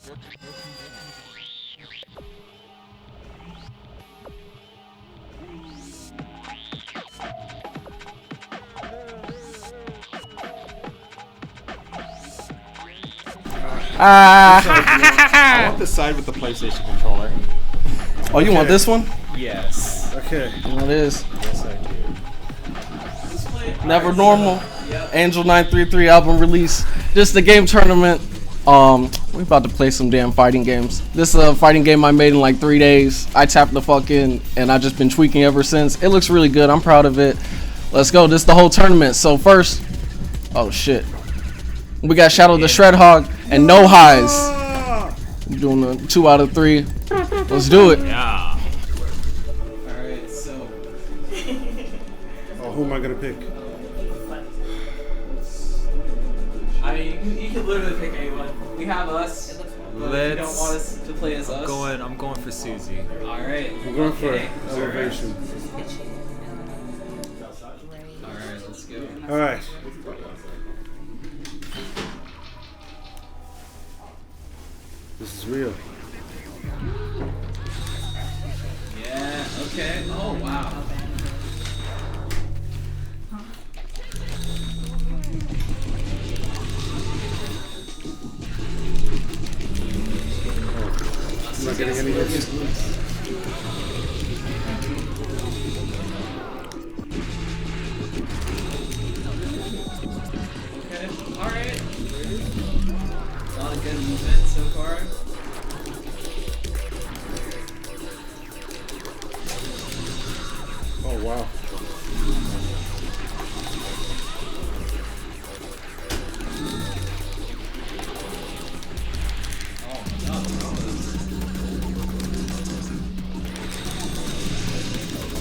I want the side with the PlayStation controller. Oh, you want this one? Yes. Okay. It is. Yes, I do. Never Normal. Angel933 album release. This is the game tournament. We about to play some damn fighting games. This is a fighting game I made in like 3 days. I tapped the fuck in and I just been tweaking ever since. It looks really good. I'm proud of it. Let's go. This is the whole tournament. So first, oh shit. We got Shadow the Shred Hog and No Highs. I'm doing the 2 out of 3. Let's do it. Yeah. Alright, so. Oh, who am I gonna pick? I mean, you can literally pick anyone. We have us. But if you don't want us to play as us. I'm going for Susie. Alright. We're going for elevation. Alright, let's go. All right. This is real. Yeah, okay. Oh, wow. I'm not getting any hits. Okay, alright. Not a good movement so far. Oh wow.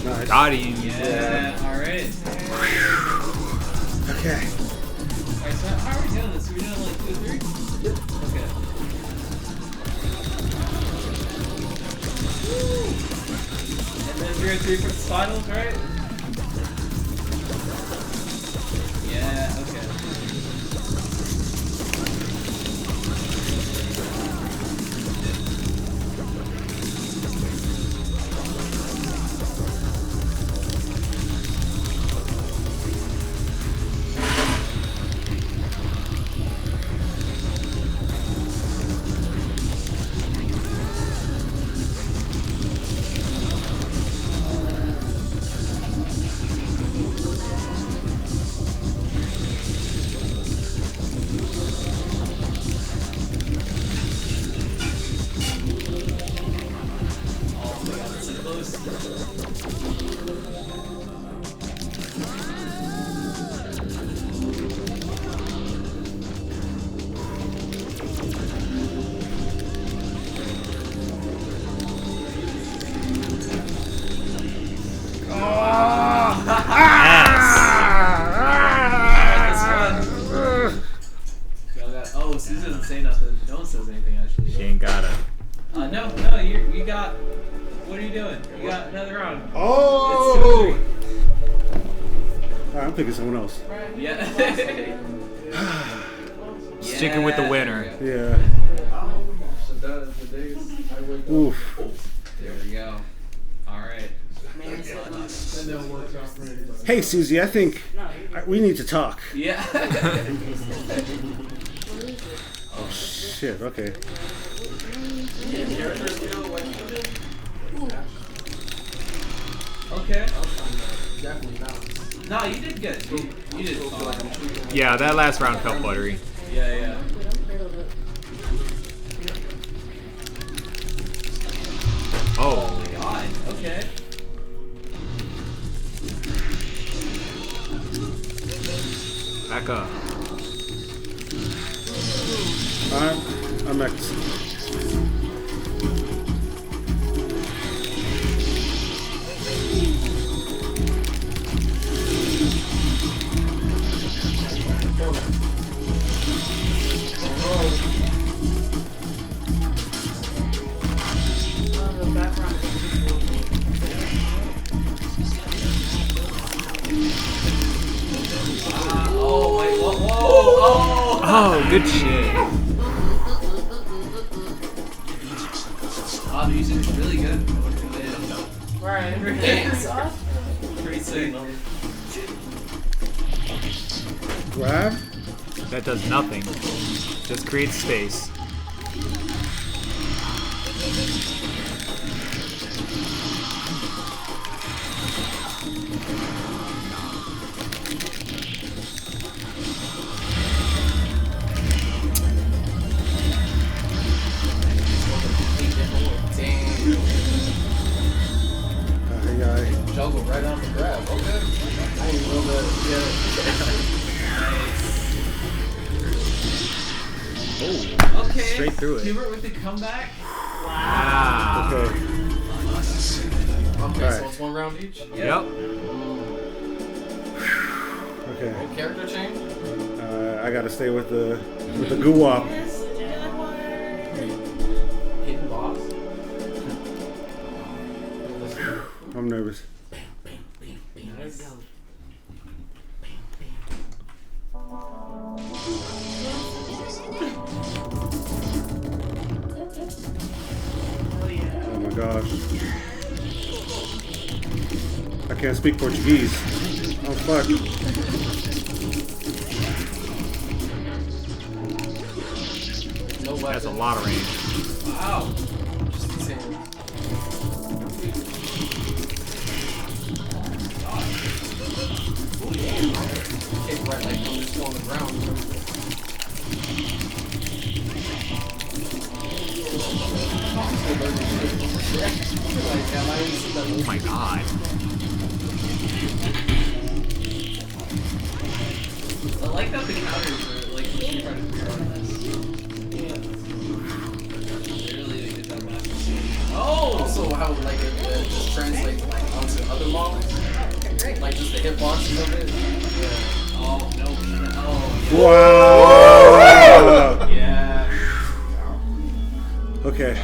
Nice. Got him. Yeah, alright. Okay. Alright, so how are we doing this? Are we doing like 2 3? Okay. And then 0 3 for the finals, right? Yeah, okay. Oh my god, that's so close. Oh, Susan doesn't say nothing. No one says anything actually. She ain't got it. No, you got. What are you doing? You got another round. Oh! Alright, I'm picking someone else. Yeah. Sticking with the winner. Yeah. Oof. There we go. Alright. Hey, Susie, I think we need to talk. Yeah. Oh, shit, okay. Okay. No, you did good. You did fine. Yeah, that last round felt buttery. Yeah. Oh. my god. Okay. Back up. I'm next. Oh, wait, whoa. Oh, good shit. Wow, the music is really good. Right. Pretty sick. Grab. That does nothing. Just creates space. Juggle right on the grab. Okay. I didn't know that. Yeah. Oh. Okay. Straight through it. Hubert with the comeback. Wow. Okay. Okay, Right. so it's 1 round each? Yep. Okay. Character change? I gotta stay with the goo wop. Hidden boss? I'm nervous. Nice. Oh my gosh. I can't speak Portuguese. Oh fuck. No weapon. That's a lot of range. Wow. Just insane. Kick right like I'm just on the ground. Oh my god. I like that the counters are like trying to figure out this. Yeah. They really did that last. Oh! Also how like it just translates like onto other models. Like just the hitboxes of it. Yeah. Oh no. Oh Wow. yeah. Okay.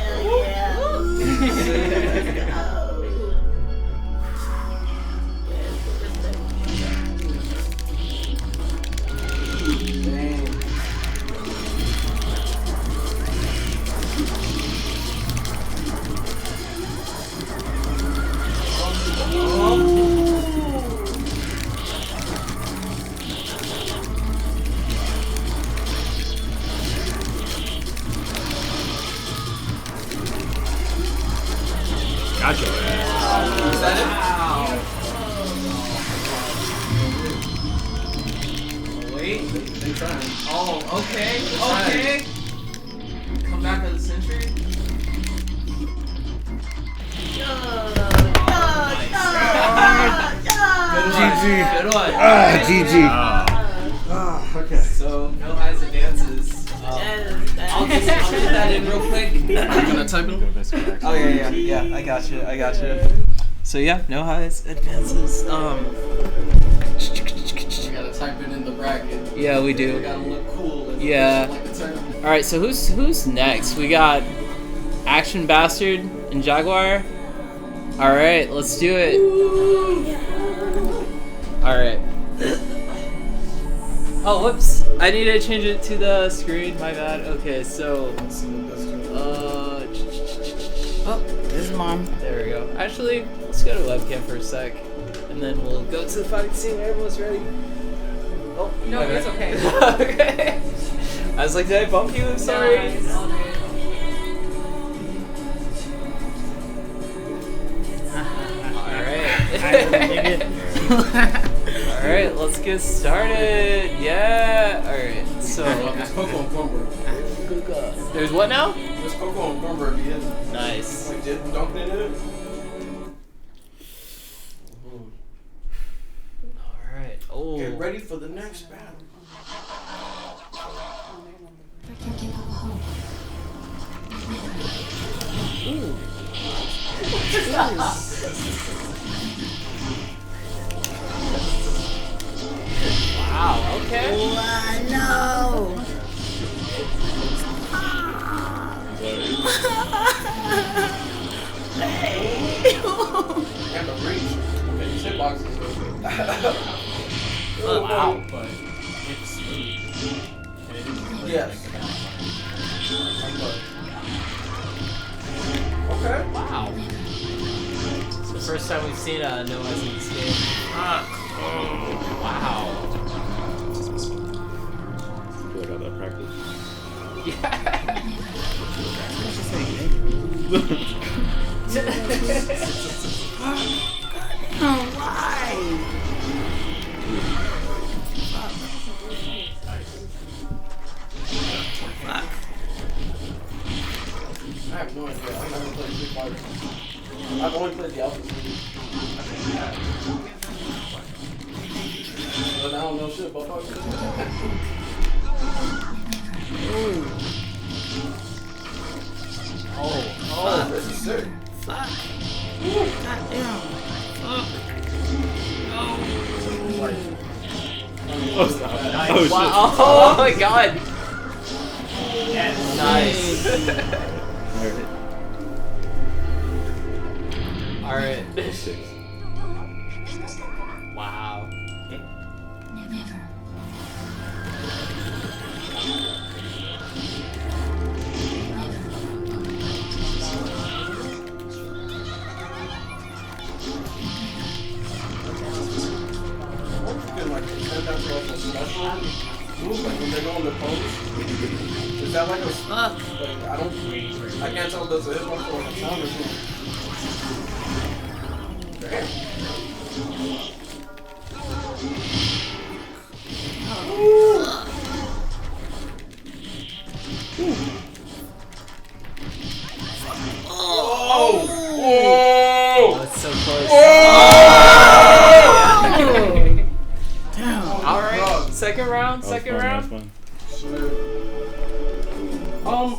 Gotcha. Is that it? Wow. Wait, they trying. Oh, okay. Okay. Come back as a century. GG. Good one. GG. Okay. So, no highs and dances. I'll just put that in real quick. Can I type it? Oh yeah. I got you. So yeah, no highs, advances. We gotta type it in the bracket. Yeah, we do. We gotta look cool. Yeah. Like the tournament. All right, so who's next? We got Action Bastard and Jaguar. All right, let's do it. All right. Oh, whoops! I need to change it to the screen. My bad. Okay, so Oh, this is mine. there we go. Actually, let's go to webcam for a sec, and then we'll go to the fighting scene when everyone's ready. Oh, No, it's okay. Okay. I was like, did I bump you? I'm sorry. Alright, let's get started. Yeah. Alright, so. There's Coco and Cornbread. There's what now? There's Coco and Cornbread at the end. Nice. Like, did dunk it in it? Alright. Oh. Get ready for the next battle. Wow, okay. No. And the reach. Okay, shit boxes. Wow. But it's yes. Okay. Wow. It's the first time we've seen Noah's in this game. Wow. I feel like I got that practice. Oh, why? Fuck. I have no idea. I've never played Street Fighter. I've only played the Alpha series. But I don't know shit about fucking. Oh, this is sick. Fuck. Goddamn. Fuck. Oh, stop. Nice. Oh, shit. Wow. Oh my god. Nice. Alright. Wow. Like, extend that to like a special move, like when they go in the pose. Is that like a Fuck. like, I can't tell if that's a hip hop or like a sound or something. Damn. Oh, it's so close. Alright, second round. Fun.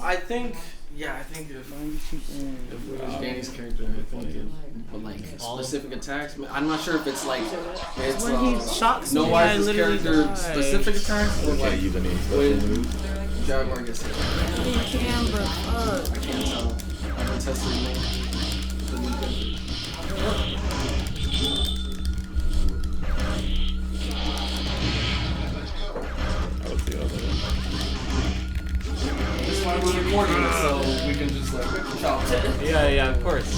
I think if it was Danny's character, I think but like specific attacks. I'm not sure if it's like it's When he shocks me, no I wise literally character die. specific attacks or Can't like use any special moves. Jaguar gets hit. You can, but fuck. I can't tell. I haven't tested the new character. I would say other. This is why we're recording this, so we can just like chop it. Yeah, of course.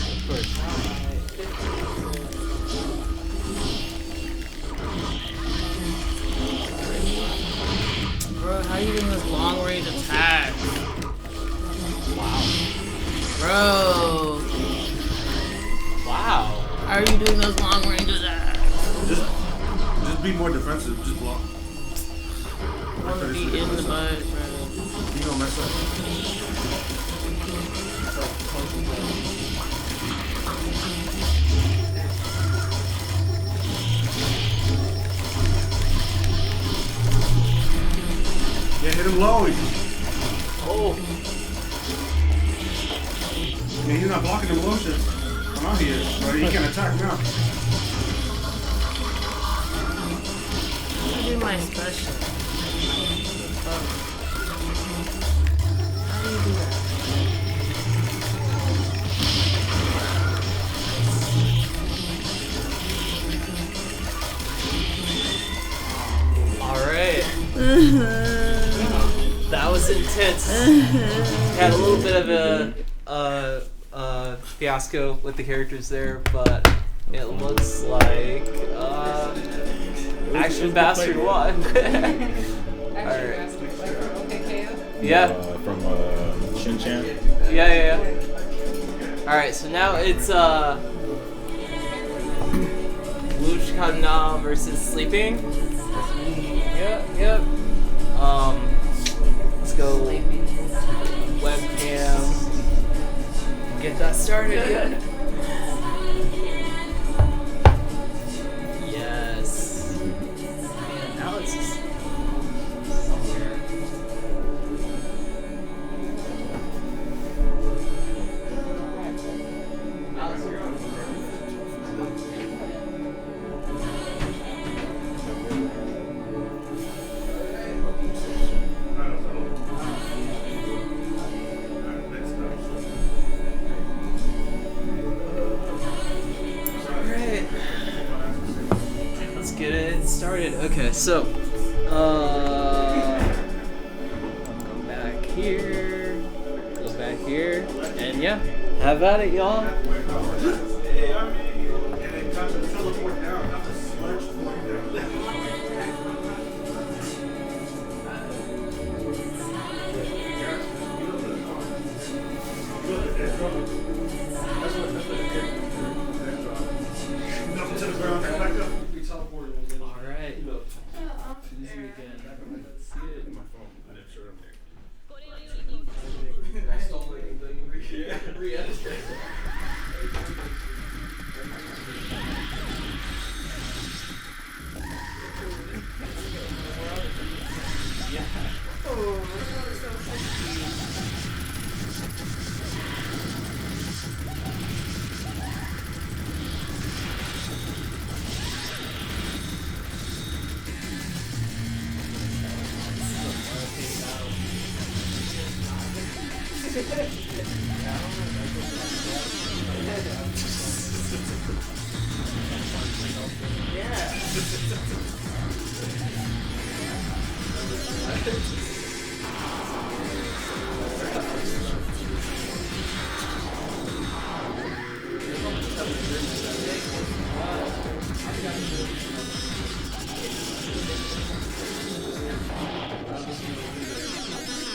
Bro, how you doing this long range attack? Wow. Bro, Wow. how are you doing those long range attacks? Just be more defensive. Just block. I want to be in the butt, bro. You don't mess up. Yeah, hit him low. Oh. Yeah, he's not blocking them low shit. I'm out here, bro. He can attack now. I do my special. Fuck. How do you do that? Alright. That was intense. Had a little bit of a fiasco with the characters there, but it looks like Action Bastard won. Alright. Yeah. From Shin-Chan. Yeah. Alright, so now it's Luch Kana versus Sleeping. Yep. Let's go webcam. Get that started. Yes. Man, now it's just somewhere. Alright. Let's get it started. Okay, so go back here. And yeah, have at it, y'all. And then come and teleport down, not the sludge point down. Nothing to the ground, back up. We teleported. Alright. See you again. See it. I stole anything. Re-edited.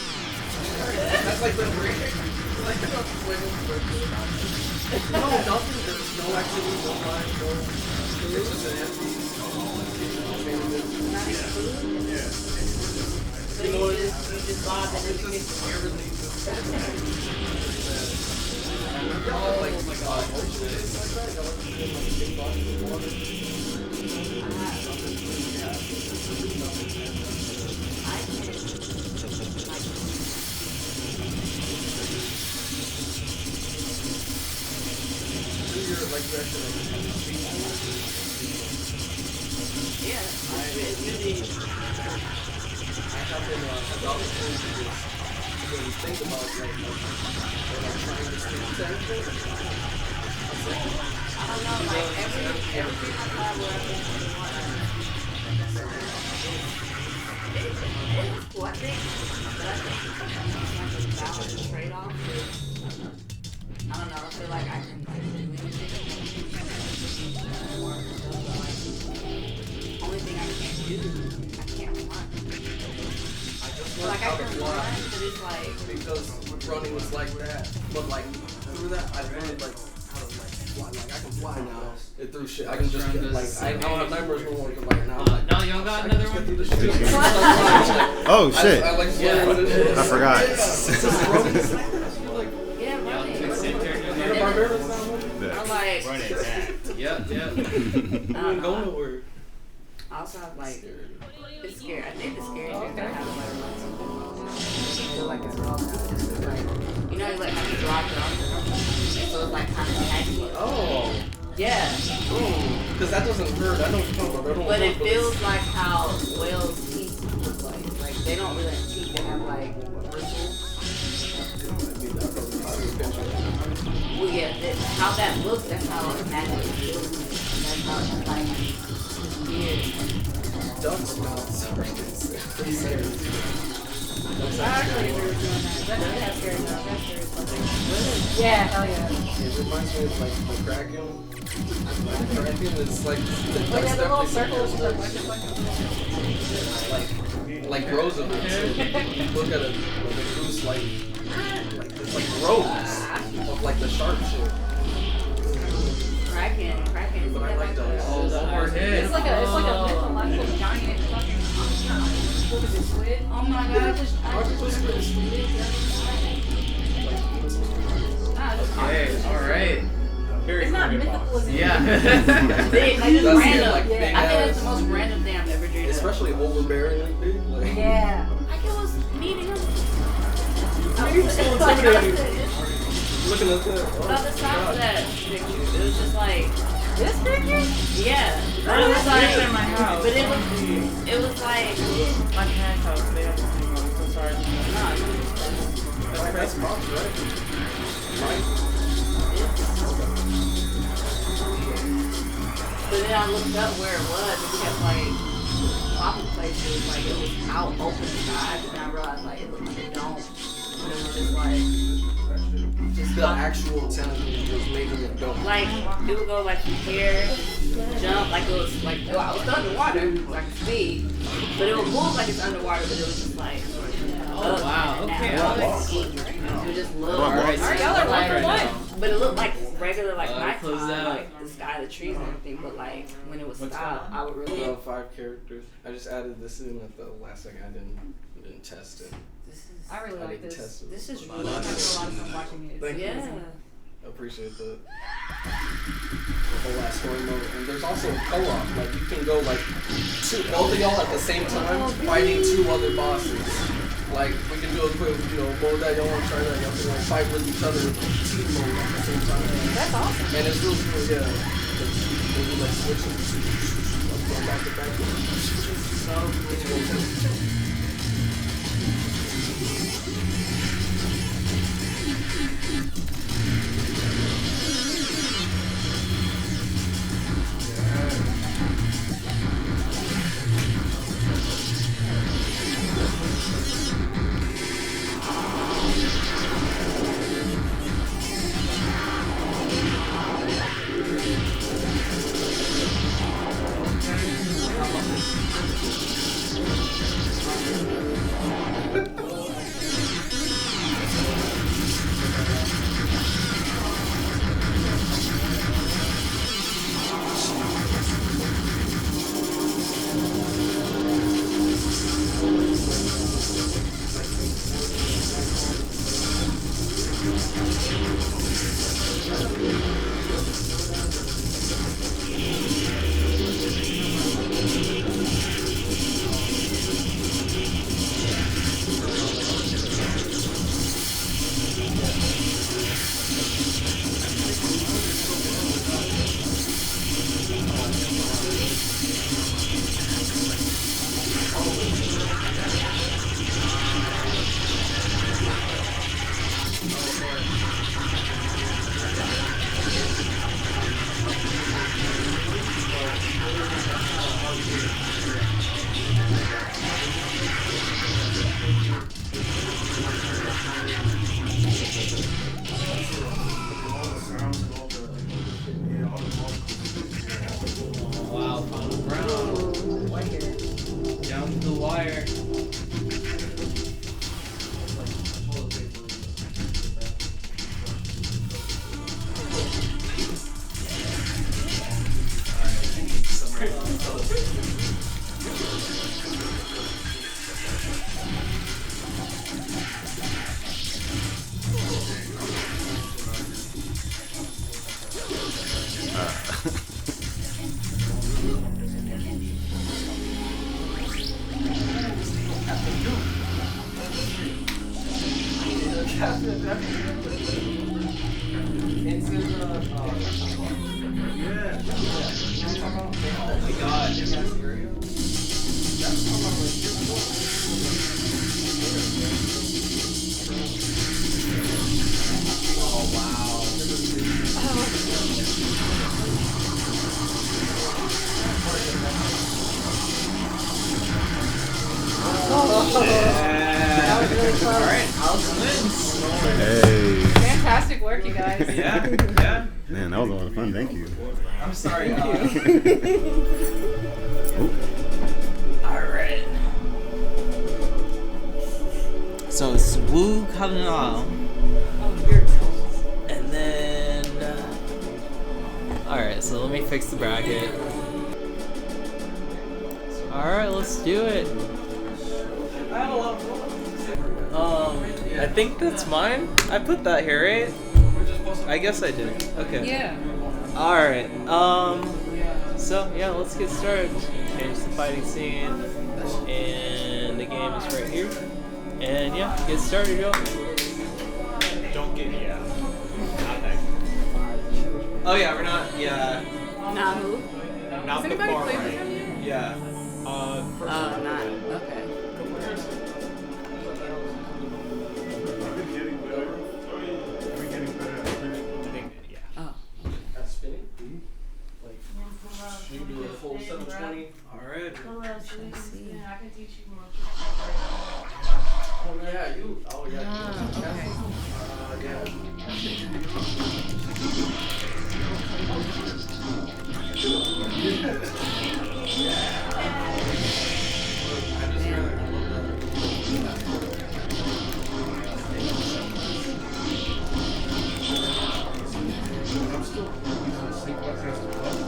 That's like the break. Like the no, nothing. There's no activity, no line, no. It's just an empty. So you just vibe and It's just everything. Like, oh my god, ocean is like that. Y'all like big bodies of water. Like that yeah, it's really. I have been about to when you think about like when I'm trying to speak to anything. I don't know, like every time where I've been it's cool, I think, but I think it's like a balance trade-off. I don't know, I feel like I can like do anything. Only thing I can't do, I can't run. Like I can run, but it's like Because running was like that, but like through that I learned like how to like fly. Like I can fly now. It through shit. I can just get like I don't have nightmares no more. Like now, like, No, y'all got I another just get one? through the shit. Oh shit! I like Yeah. I forgot. yeah, running. Yeah. I'm like Yep. I don't Go know. nowhere. I also have like it's scary. I think the scariest thing that I have like I feel like it's all just like you know like how you drop it off so it's like kind of tacky. Oh. Yeah. Because that doesn't hurt. I know what you're talking about. But it feels like how whales' teeth look like. Like they don't really have teeth, they have like bristles. Well yeah, how that looks, that's how it naturally feels. That's how it's like weird. Duck smells. Actually, we were doing that. That's scary enough. That's scary something. Yeah, hell yeah. It reminds me of like the Kraken. The Kraken is like Oh yeah, the little circles. like rows of it too. Look at it. Like it goes like it's like rows of like the sharp shit. Kraken. But I like those. Oh, the hard hit. It's like a mythological giant fucking squid. Oh my god, I just Okay, alright. It's not mythical as in Yeah. They just That's random. like I big think that's ass. the most random thing I've ever dreamed of. Especially overbearing like big. Like, Yeah. Like it was meeting him. He was so intimidating. Looking at that. About the size of that picture. It was just like, This picture? yeah. Oh, But it was that's like, picture in my house. but it was like, My parents' house. They have the same one. I'm so sorry. nah, That's Mom's, right? Mike? but then I looked up where it was and kept like popping places. Like it was out open sky, and I realized like it looked like a dome. But it was just like, just the actual tentacle was making it go. Like it would go like from here, jump like it was like well, I was underwater, like speed, but it would move like it's underwater, but it was just like. Oh wow. Okay. It would just look. Alright, Alright, y'all are like, 1-for-1. but it looked like regular like close nighttime, out. like the sky, the trees, and everything. But like when it was stopped, I would really. 5 characters. I just added this in at the last second. I didn't test it. This is. I really like didn't this. test it. This is I really. had a lot of fun watching it. Thank you. Yeah. Appreciate the whole last story mode. And there's also a co-op. Like you can go like both of y'all at the same time fighting 2 other bosses. Like we can do a quick, mode that y'all want to try that. Y'all can like fight with each other team mode at the same time. That's awesome. And it's really cool, yeah. They do like switching, going back to back. So it's really cool. Wow, final round. Down to the wire. Oh my god. Oh wow. That was really close. Alright, Alex wins. Hey. Fantastic work, you guys. Yeah, yeah. Man, that was a lot of fun. Thank you. I'm sorry. Alright. So it's Wu Cardinal. And then. Alright, so let me fix the bracket. Alright, let's do it. I think that's mine. I put that here, right? I guess I did. Okay. Yeah. Alright, so yeah, let's get started. Change the fighting scene, and the game is right here. And yeah, get started, yo. Don't get not that. Oh yeah, we're not, yeah. Nah, who? Not Has the anybody far played with right. him yet? Yeah. First Not. Okay. I've been getting better. I've been getting better at spinning. yeah. Oh. At spinning? Like, you do a full 720. Alright. I can teach you more. Oh, yeah, you. Oh, yeah. Ah, okay. I'm still using the same button as the button.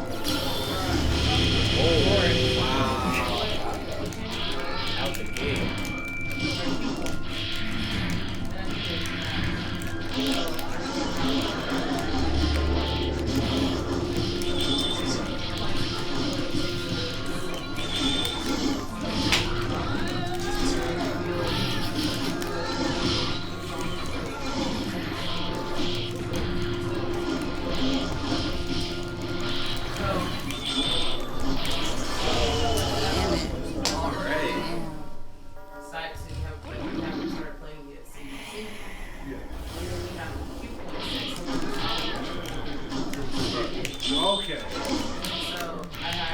Out the gate. Side so you haven't started playing yet. So you see? Yeah. And then we have a cue point system. Okay. So I have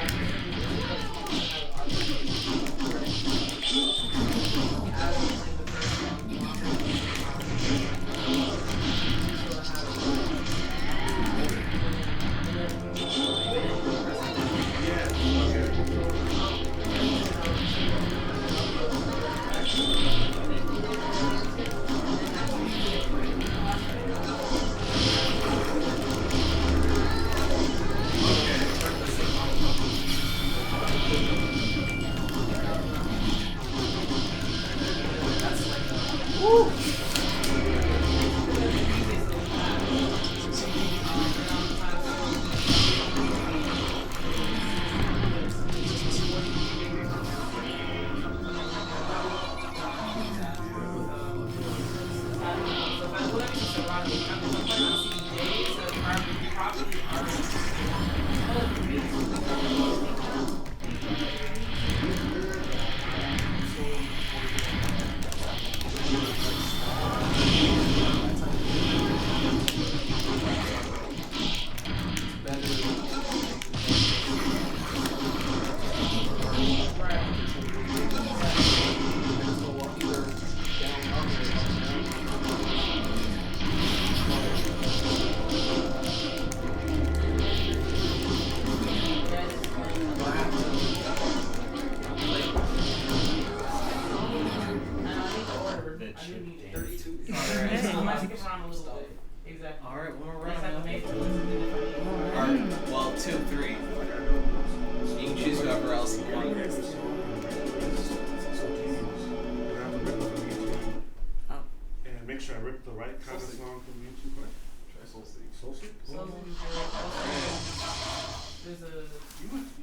Exactly. Alright, one more Let's have to round. make it. Alright, well, 2 of 3. You can choose whoever else you want. Oh. And make sure I rip the right kind of song from YouTube, right? Try Soul Sleep. Soul Sleep? So there's a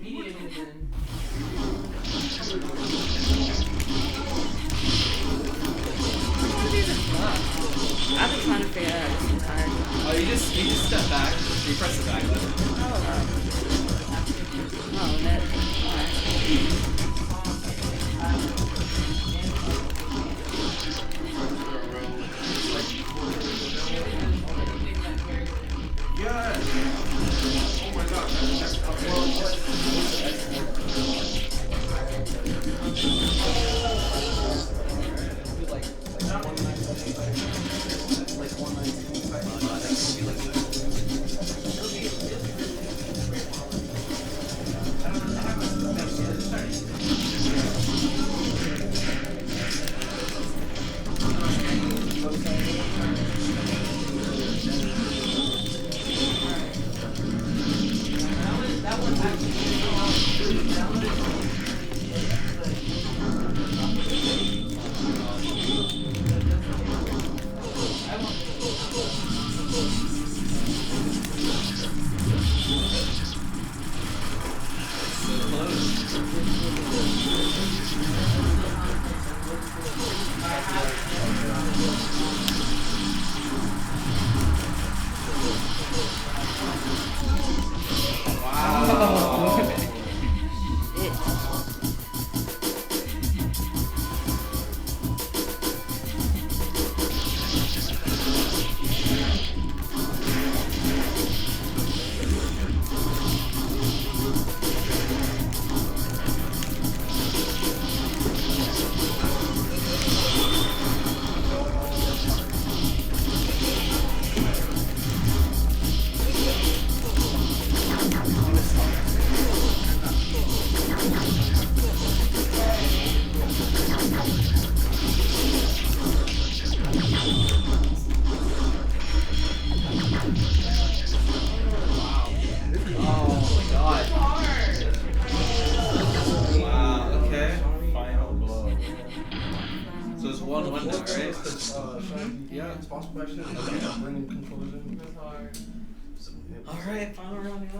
media vision. I've been trying to figure out this entire time. Oh, you just step back. You press the back button. Oh, that. Yes! Oh my god. boss question. Bringing controllers in. That's hard. Alright, final round.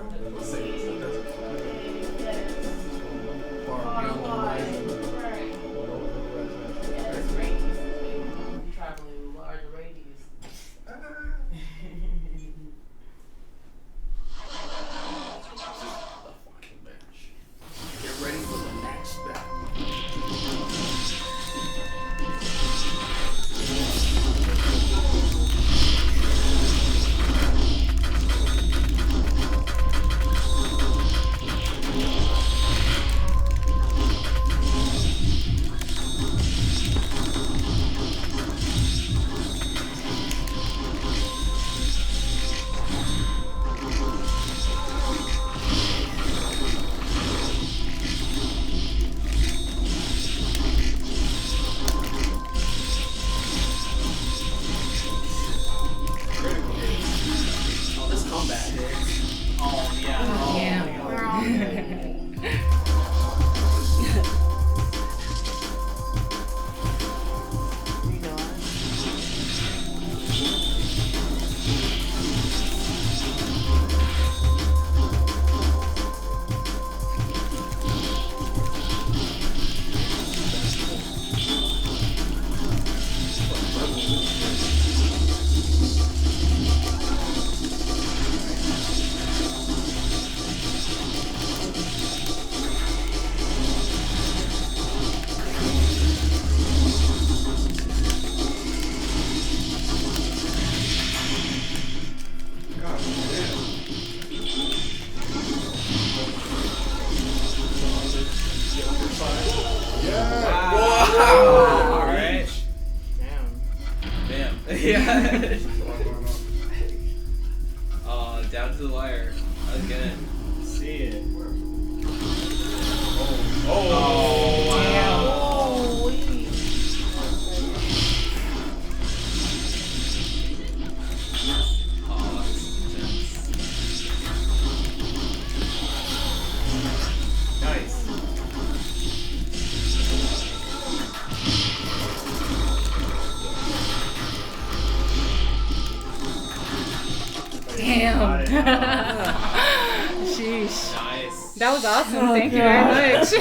Far wide. Right. Yes, radius. Traveling with large radius. Get ready for the next battle. Oh, this combat hit. Oh, yeah. Yeah, we're all Alright. Damn. Bam. Yeah. Oh, down to the wire. Again. See it. Oh, wow. Oh, this is intense. Nice. Damn. Sheesh. Nice. That was awesome. Thank you very much.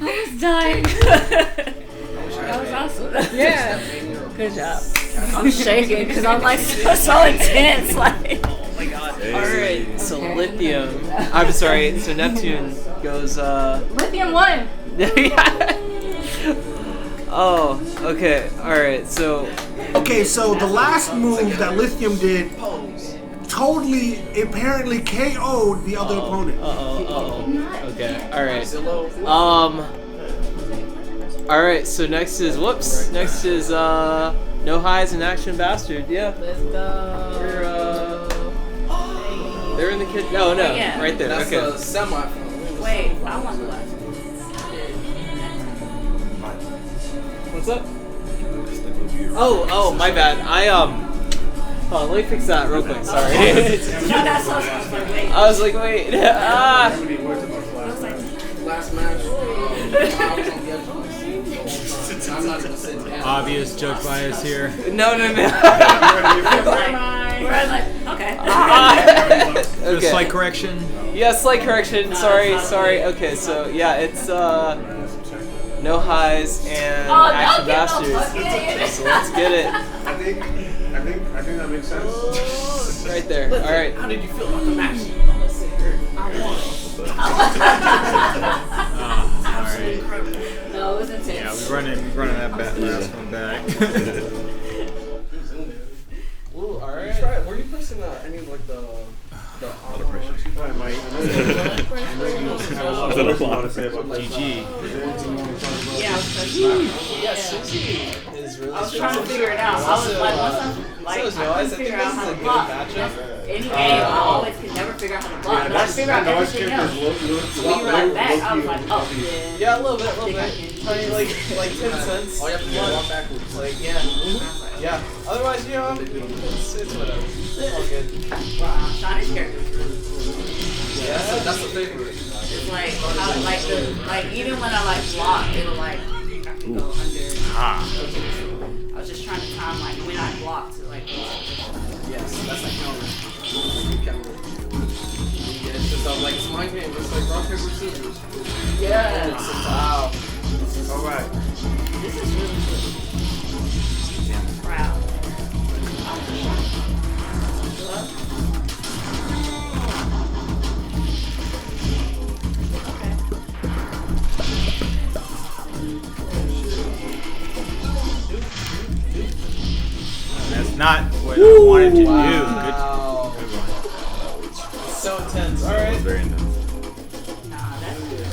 I was dying. That was awesome. Yeah. Good job. I'm shaking because I'm like so intense. Like, Oh my god. Alright, so Lithium. I'm sorry, so Neptune goes, lithium won. Oh, okay. Alright, so. Okay, so the last move that Lithium did totally apparently KO'd the other opponent. Okay, alright. Alright, so next is, next is, No Highs and Action Bastard, yeah. Let's go. They're in the kid, no, Yeah. right there, That's okay. a semi. Wait, I want the last. What's up? Oh, my bad. Oh, let me fix that real quick, sorry. No, that's so wait. I was like, wait, Last match. I was on the edge of my seat the whole time. I'm not even sitting down. Obvious judge bias here. No. We're like, okay. Just Okay. slight correction. Yeah, slight correction. Sorry. Okay, so yeah, it's No Highs and Action Bastards. So let's get it. I think that makes sense. Right there. All right. How did you feel about the match? Alright. No, it was intense. Yeah, we're running that last one back. Ooh, all right. Were you placing any of like the I might. That's a lot to say about GG. Yeah, because Yeah, Susie is really I was strong. trying to figure it out. I was like, once I'm like, So is I Noise. I couldn't think figure this out is how a to good block. matchup. Any game, I always could never figure out how to block. But I figure out everything else. So when you were like back, I was like, oh, yeah. Yeah, a little bit. Tiny, like 10 cents. All you have to do is walk backwards. Like, yeah. Otherwise, you know, it's whatever. It's all good. Wow, Shawnee's character. Yeah, That's the favorite. It's like, how, like even when I block, it'll like, I can go under. I was just trying to time like It's like rock, paper, scissors. Yeah. Wow. Alright. This is really good. I'm proud. That's not what I wanted to Wow. do. Good one. It's so intense. That was Alright. very intense. Nah, that's good.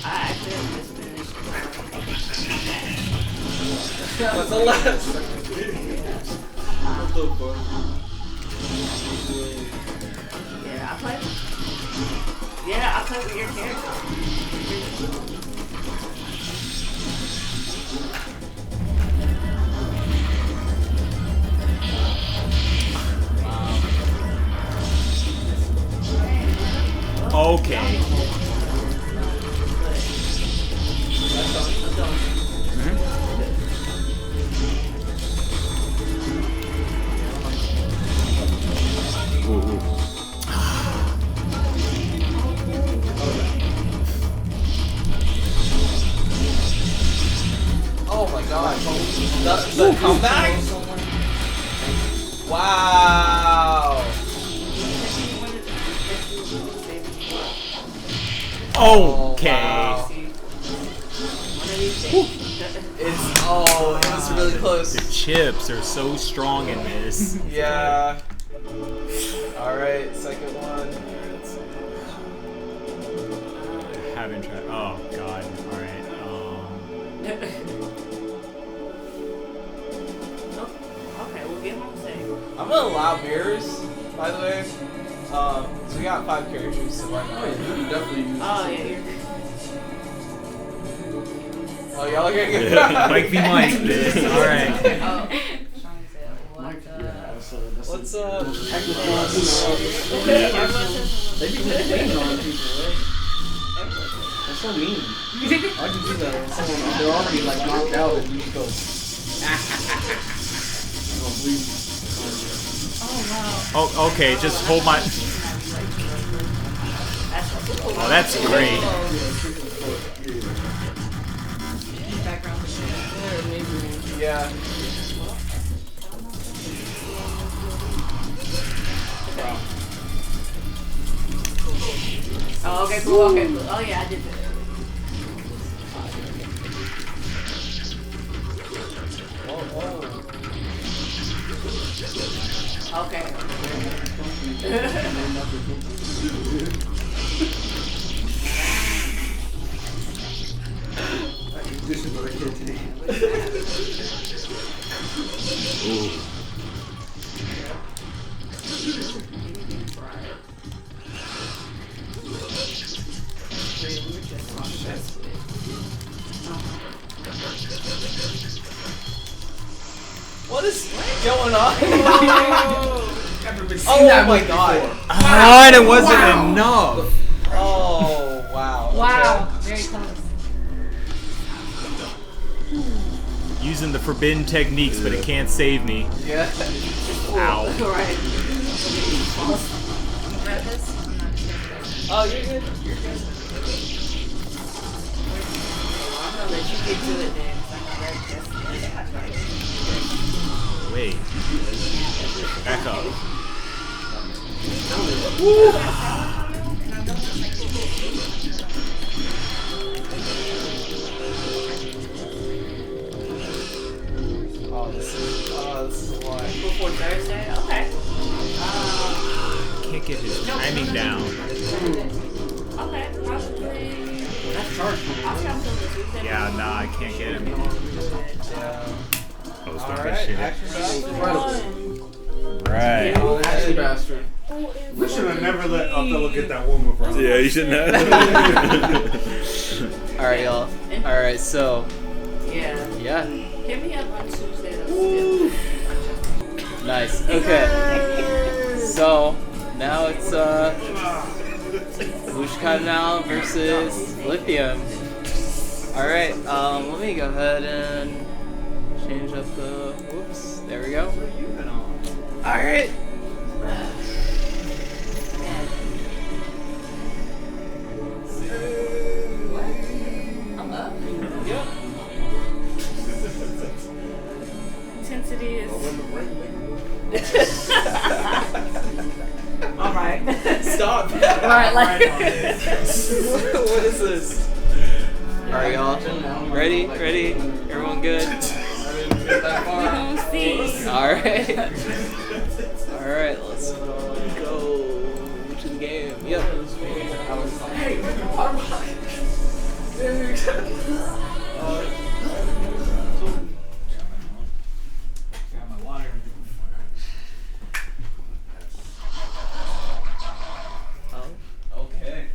I actually have just finished. What's the last? What the fuck? Yeah, I play. Yeah, I play with your character. Okay. Ooh, ooh. Oh my god. The comeback? Wow. Okay. Wow. It was really close. The chips are so strong in this. Yeah. Alright, second one. Haven't tried. Oh god. Alright. Okay, we'll get home safe. I'm gonna allow mirrors, by the way. So we got 5 characters, so why not? You definitely use Oh, yeah, you're Oh, y'all are gonna get Mike v. Mike. Alright. Oh. What's up? They be leaning on people, right? That's so mean. Why'd you do that when someone they're already like knocked out and you just go Oh, okay. Just hold my. Oh, that's great. Yeah. Oh, okay, cool, okay, cool. Oh, yeah, I did that. Okay. this is what I can't take. Ooh. What is going on? Oh Oh my god. God, it wasn't enough. Oh, wow. Wow, very close. Using the forbidden techniques, but it can't save me. Okay. Yeah. Ow. Right. Oh, you're good. You're good. I'm gonna let you get to it then. 'Cause I'm very tested. Wait. Back up. Oh, this is a lot. Before Thursday? Okay. Can't get his timing down. Okay, probably. That's charged. I'll try to do Tuesday. Yeah, nah, I can't get him. Yeah. I was All gonna right. shit. Action Right. Actually, bastard. We should have never let a fellow get that woman from. Yeah, you shouldn't have. All right, y'all. All right, so Yeah. yeah, Hit me up on Tuesday. That's nice. Okay, so now it's Wushkanal versus Lithium. All right, let me go ahead and change up the. Whoops, there we go. All right. intensity is. All right. Stop. Alright, like. What is this? Alright, y'all. Ready? Ready? Everyone good? We gonna see. Alright. Alright, let's go to the game. Yep. Okay.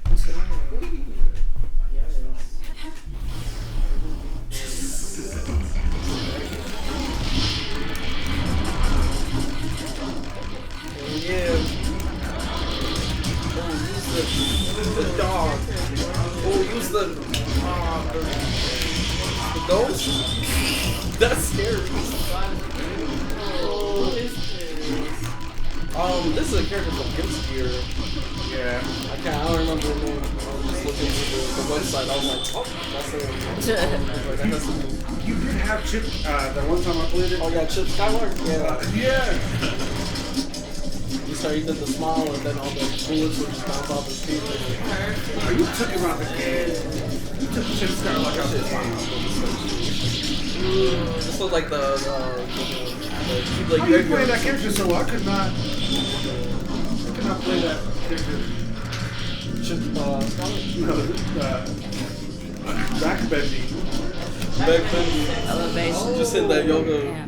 Yeah. Oh, use the dog. Oh, use the ghost. That's scary. This is a character from Ghost Gear. Yeah. I don't remember the name. I was just looking at the website. I was like, oh, that's it. You did have Chip, the one time I played it. Oh, yeah, Chip Skyward? Yeah. Yeah. He did the smile and then all the bullets would just bounce off his teeth. Oh, you took him out the game. You took Chip Skylark out the game. This was like the How you play that character so I could not play that character. Chip, No, backbending. Backbending. Elevation. Just hit that yoga. Yeah.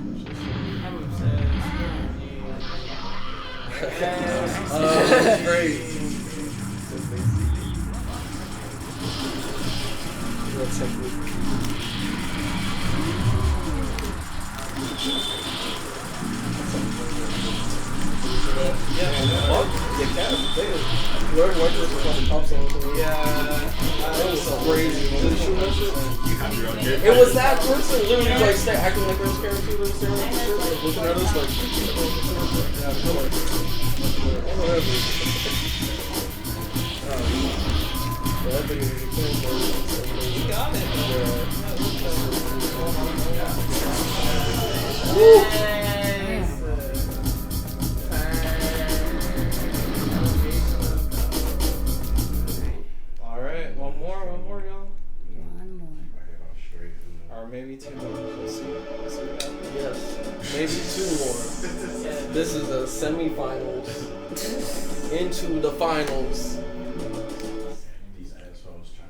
Great. That's so cool. Yeah, fuck. Yeah, cat. Learn what this fucking pops on. Yeah, that was so crazy. When they shoot that shit. It was that person literally like acting like their character was staring at the shit, like looking at us like. Yeah, whatever. That thing is cool. You got it. Yeah. Woo! Alright, one more, y'all. One more. Or maybe two more. Let's see what happens. Yes, maybe two more. This is the semifinals. Into the finals.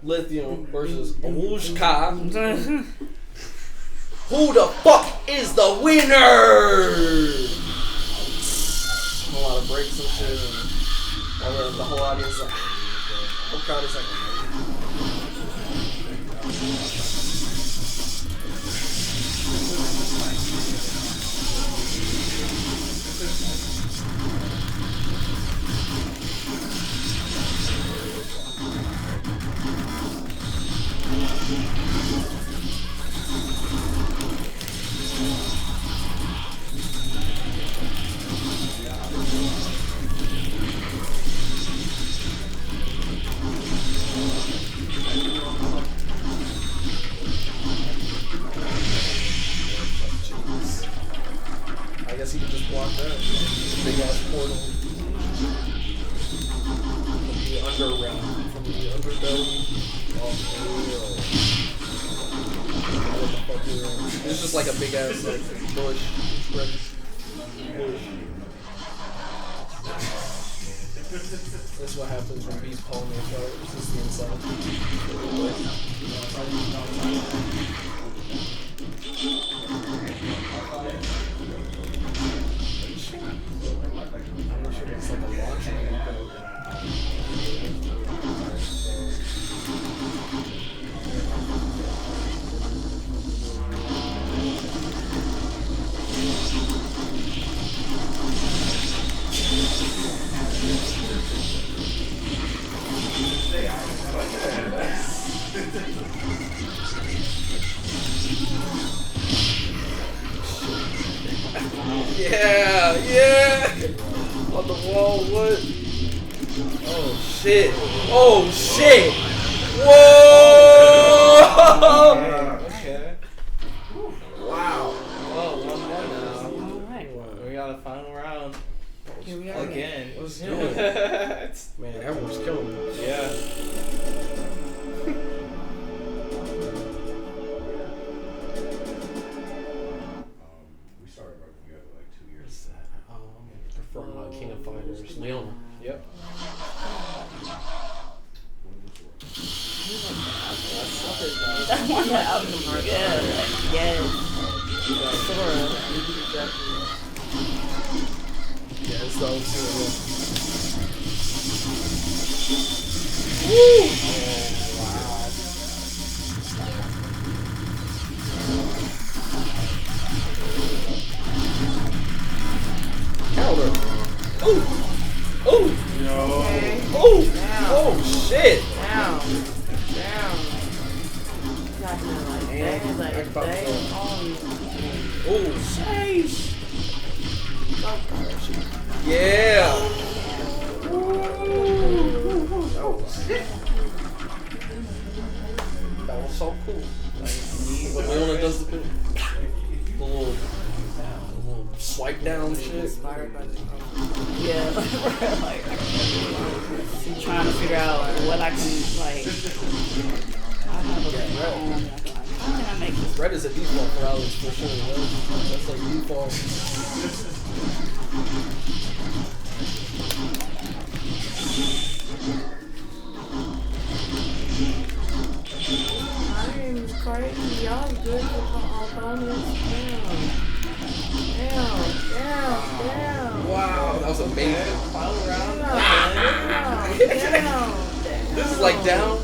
Lithium versus Orushka. Who the fuck is the winner? A lot of breaks and shit, and the whole audience like, the crowd is like. I guess he could just block that. Big ass portal. From the underground. From the underbelly. What the fuck is that? It's just like a big ass like bush. Bush. That's what happens when bees pollinate flowers. It's just the inside. I'm not sure it's like a launcher. Yeah, yeah. On the wall, what? Oh shit. Oh shit. Whoa. Okay. Wow. Oh, 1-1 now. final round. Here we are. Again. Let's do it. Man, everyone's killing me. Yeah. We started working together like 2 years. From King of Fighters, Leon. Yep. I want that album. Yeah, yes. Sora. Yeah, it's those two. Woo! Counter. Ooh. Ooh. No. Ooh. Oh shit. Down. Got to like that. Like that. Ooh. Yeah. That was so cool. When Leona does the little swipe down shit. Yeah, like trying to figure out what I can like. I have a how can I make this? Red is a default for Alex for sure. Right? That's like default. I'm crazy. Y'all good with my opponents. Damn. Wow, that was amazing. Final round. Down. This is like down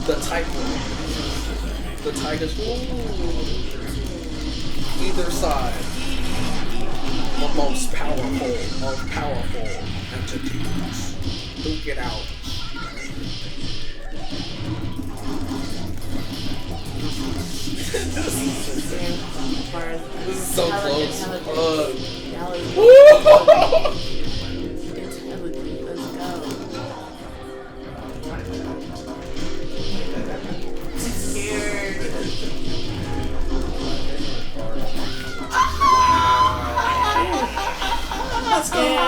the tight one. The tightest one. Either side. The most powerful of powerful entities. Duke it out. This is so close. Let's go. Scared.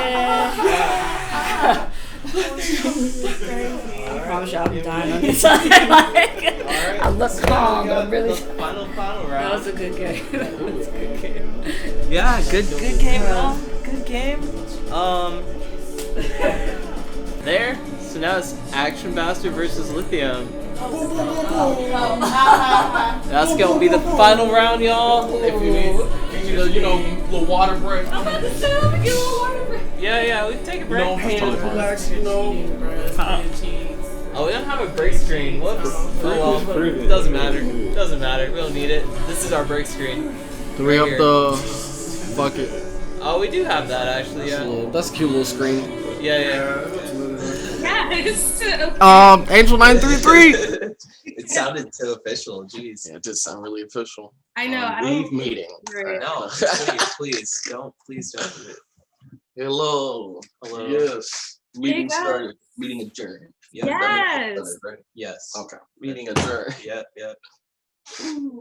I promise you I'll be dying on this side. I look calm, but I'm really. Final round. That was a good game. That was a good game. Yeah, good game, y'all. Good game. There. So now it's Action Bastard versus Lithium. That's gonna be the final round, y'all. If you need, you know, little water break. I'm about to sit up and get a little water break. Yeah, we can take a break. No hands, relax, you know. Oh, we don't have a break screen. Whoops. Oh well. Doesn't matter. Doesn't matter. We don't need it. This is our break screen. Do we have here. the bucket? Oh, we do have that actually. Yeah. That's a cute little screen. Yeah. Yes. Angel933. It sounded so official. Jeez. Yeah, it did sound really official. I know. I Leave don't. meeting. No, please don't do it. Hello. Yes. Meeting guys. started. Meeting adjourned. Yeah, Yes. right? Yes. Okay. Meeting adjourned. Yep.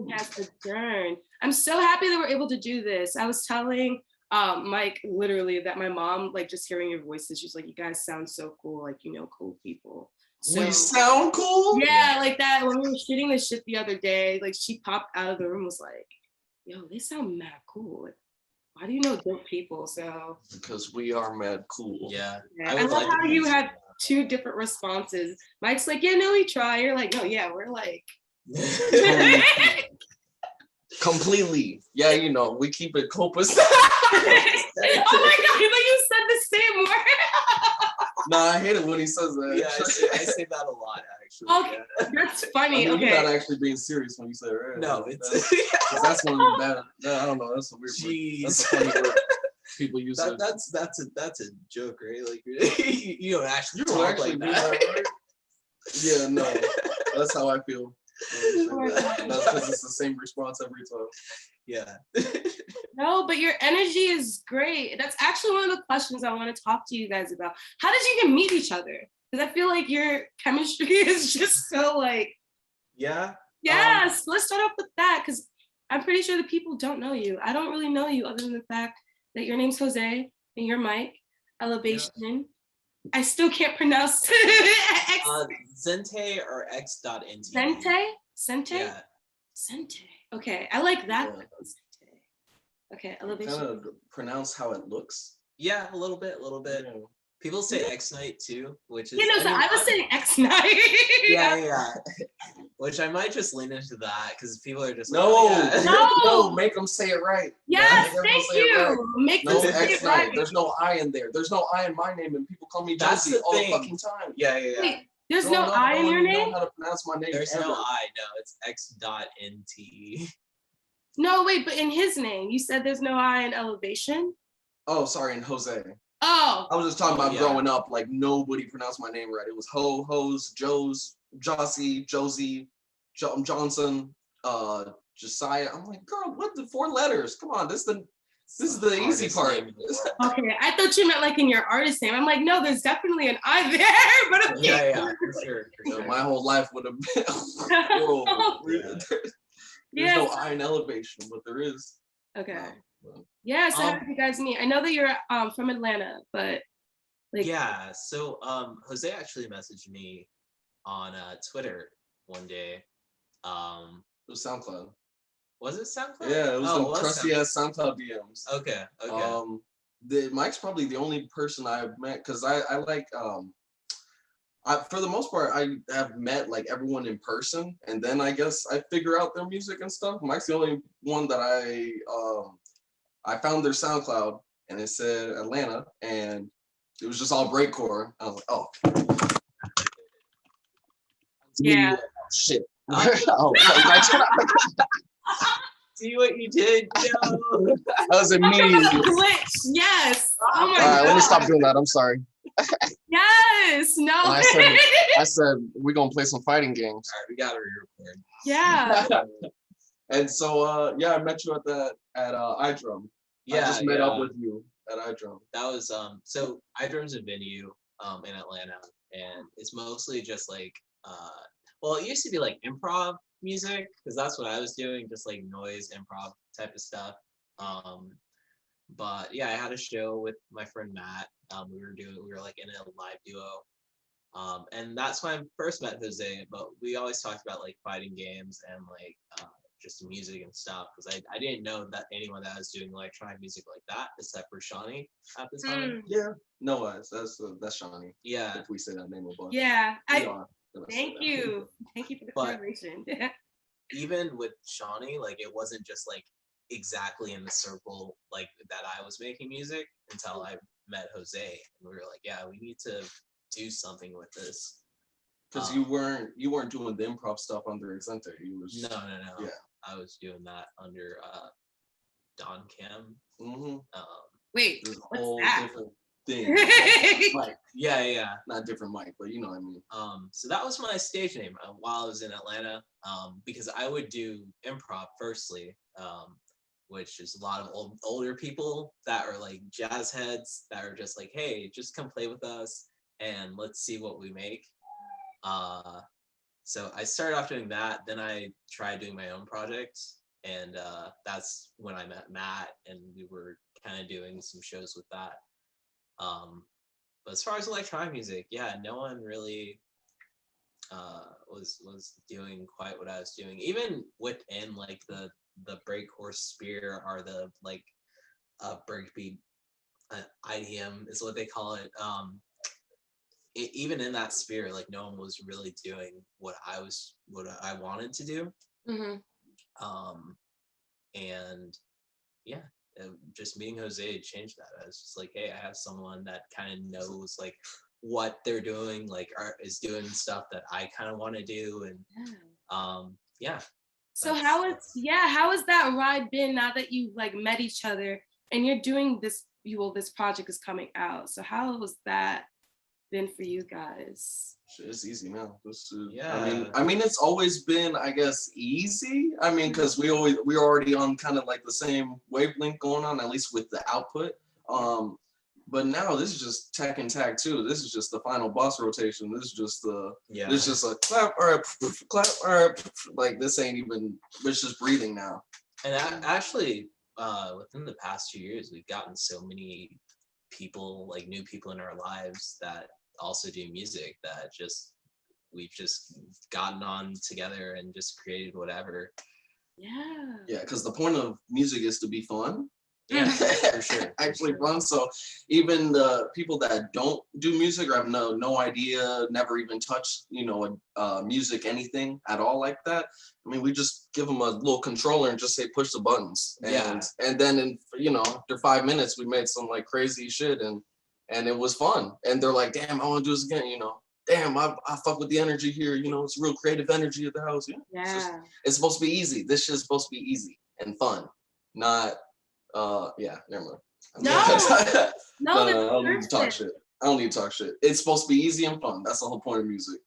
Yes, adjourned. I'm so happy that we're able to do this. I was telling Mike literally that my mom, like, just hearing your voices, she's like, you guys sound so cool, like, you know, cool people. So, We sound cool? yeah, like that. When we were shooting this shit the other day, like, she popped out of the room and was like, yo, they sound mad cool. Like, why do you know dope people? So Because we are mad cool. Yeah. I love how you had two different responses. Mike's like, yeah, no, we try. You're like, no, yeah, we're like. Completely. Yeah, you know, we keep it copacetic. Oh my god, but you said the same word. Nah, I hate it when he says that. Yeah, I say that a lot, actually. Okay, Yeah. that's funny. I mean, Okay. You're not actually being serious when you say it, right? No, it's that's one of the bad. I don't know. That's a weird word. That's a funny word. People use it. that's a joke, right? Like you don't actually You don't talk actually like do that. that, right? Yeah, no. That's how I feel. That's because it's the same response every time. Yeah. No, but your energy is great. That's actually one of the questions I want to talk to you guys about. How did you even meet each other? Because I feel like your chemistry is just so like. Yeah. Yes, let's start off with that because I'm pretty sure the people don't know you. I don't really know you other than the fact that your name's Jose and you're Mike. Elevation. I still can't pronounce X. Zente or x.nte. Sente? Yeah. Sente. Okay, I like that. Yeah. Okay, elevation. Kind of pronounce how it looks. Yeah, a little bit. Yeah. People say X-Night too, which is. You know, so I was saying X-Night. Yeah. Which I might just lean into that because people are just No, like, no, make them say it right. Yes, Make everyone thank say it right. you. Make them No say it X-Night. right. There's no I in there. There's no I in my name, and people call me That's Josie the all the thing. fucking time. Yeah. Wait, there's no I in your one name? know how to pronounce my name. There's ever. no I. No, it's x.nte. No, wait, but in his name, you said there's no I in elevation? Oh, sorry, and Jose. Oh. I was just talking about Yeah. growing up, like nobody pronounced my name right. It was Hose, Joes, Jossie, Josie, Johnson, Josiah. I'm like, girl, what the 4 letters? Come on, this is the easy Hardest part. name in the world. Okay, I thought you meant like in your artist name. I'm like, no, there's definitely an I there, but okay. Yeah, for sure. My whole life would have been horrible. There's no I in elevation, but there is. Okay. Yeah, so how did you guys meet? I know that you're from Atlanta, but like Yeah, so Jose actually messaged me on Twitter one day. It was SoundCloud. Was it SoundCloud? Yeah, it was Oh, some trusty ass SoundCloud DMs. Okay. Mike's probably the only person I've met because I like for the most part I have met like everyone in person, and then I guess I figure out their music and stuff. Mike's the only one that I found their SoundCloud and it said Atlanta and it was just all breakcore. I was like, oh. Yeah. Shit. See what you did, Joe? That was immediately. glitch. Yes. Oh my All right, God. let me stop doing that. I'm sorry. Yes. No. I said we're gonna play some fighting games. All right, we got to re-record. Yeah. And so I met you at iDrum. I just met up with you at iDrum. That was so iDrum's a venue in Atlanta, and it's mostly just like well, it used to be like improv music because that's what I was doing, just like noise improv type of stuff. But yeah, I had a show with my friend Matt. We were like in a live duo. And that's when I first met Jose, but we always talked about like fighting games and like just music and stuff because I didn't know that anyone that was doing electronic music like that except for Shawnee at the time. Yeah, no worries. That's Shawnee. Yeah. If we say that name a bunch. Yeah. Thank you. Thank you for the collaboration. Even with Shawnee, like it wasn't just like exactly in the circle like that I was making music until I met Jose and we were like, yeah, we need to do something with this. Because you weren't doing the improv stuff under x.nte. You was No. Yeah. I was doing that under Don Cam. Mm-hmm. Wait, There's a what's whole that? different thing. Mike. Yeah. Not different Mike, but you know what I mean. So that was my stage name while I was in Atlanta, because I would do improv firstly, which is a lot of older people that are like jazz heads that are just like, hey, just come play with us and let's see what we make. So I started off doing that. Then I tried doing my own project, and that's when I met Matt, and we were kind of doing some shows with that. But as far as electronic music, yeah, no one really was doing quite what I was doing. Even within like the breakcore sphere or the like breakbeat IDM is what they call it. Even in that sphere, like no one was really doing what I wanted to do. Mm-hmm. And yeah, just meeting Jose changed that. I was just like, hey, I have someone that kind of knows like what they're doing, like is doing stuff that I kind of want to do, and yeah. So how has that ride been now that you like met each other and you're doing this? This project is coming out. So how was that been for you guys? It's easy now. Yeah. I mean, it's always been, I guess, easy. I mean, because we're already on kind of like the same wavelength going on, at least with the output. But now this is just tech and tag too. This is just the final boss rotation. This is just this is just a clap or clap or like this ain't even. It's just breathing now. And actually, within the past 2 years, we've gotten so many people, like new people in our lives that also do music that we've just gotten on together and just created whatever. Yeah. Yeah, because the point of music is to be fun. Yeah, for sure. Actually fun. So even the people that don't do music or have no idea, never even touched, music, anything at all like that. I mean, we just give them a little controller and just say push the buttons. And then after 5 minutes we made some like crazy shit and it was fun. And they're like, damn, I want to do this again, Damn, I fuck with the energy here, it's real creative energy at the house. Yeah. It's supposed to be easy. This shit's supposed to be easy and fun. Not never mind. No, I that's don't need to talk perfect. shit. I don't need to talk shit. It's supposed to be easy and fun. That's the whole point of music.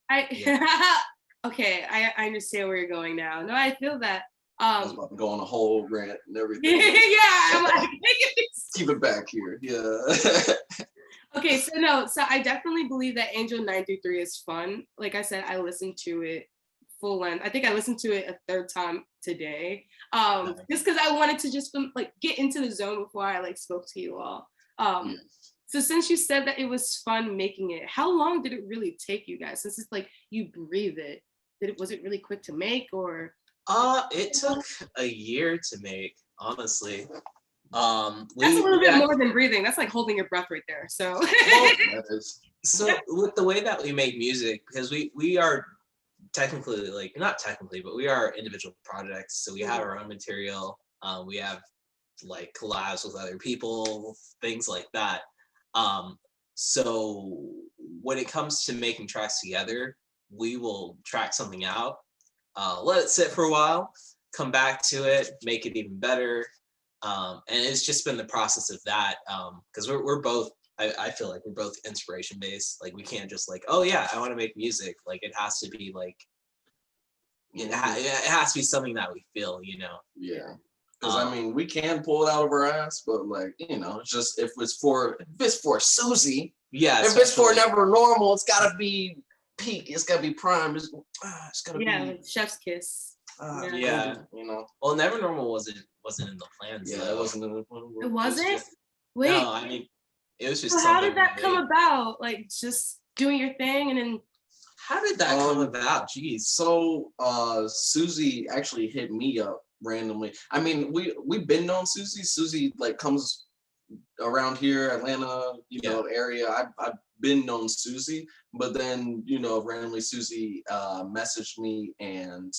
Okay, I understand where you're going now. No, I feel that. I was about to go on a whole rant and everything. Yeah, I'm like, keep it back here. Yeah. Okay, so I definitely believe that Angel933 is fun. Like I said, I listened to it full length. I think I listened to it a third time today. Just because I wanted to just like get into the zone before I like spoke to you all. So since you said that it was fun making it, how long did it really take you guys? Since it's like you breathe it, was it really quick to make or? It took a year to make, honestly. That's a little bit more than breathing. That's like holding your breath right there. So so with the way that we make music, because we are technically, like, not technically, but we are individual projects. So we have our own material. We have like collabs with other people, things like that. So when it comes to making tracks together, we will track something out, let it sit for a while, come back to it, make it even better. And it's just been the process of that, because we're both, I feel like we're both inspiration based. Like we can't just like, oh yeah, I want to make music. Like it has to be like, it has to be something that we feel, Yeah. Because I mean, we can pull it out of our ass, but like, it's just if it's for Susie, if it's for Never Normal, it's gotta be peak. It's gotta be prime. It's gotta be like chef's kiss. Well, Never Normal wasn't in the plans. Yeah, it wasn't in the plans. It wasn't. Wait. No, I mean, it was just. So how did that come about? Like just doing your thing, and then. How did that come about? Jeez. So Susie actually hit me up randomly. I mean, we've been known Susie. Susie like comes around here, Atlanta, area. I've been known Susie, but then randomly Susie messaged me and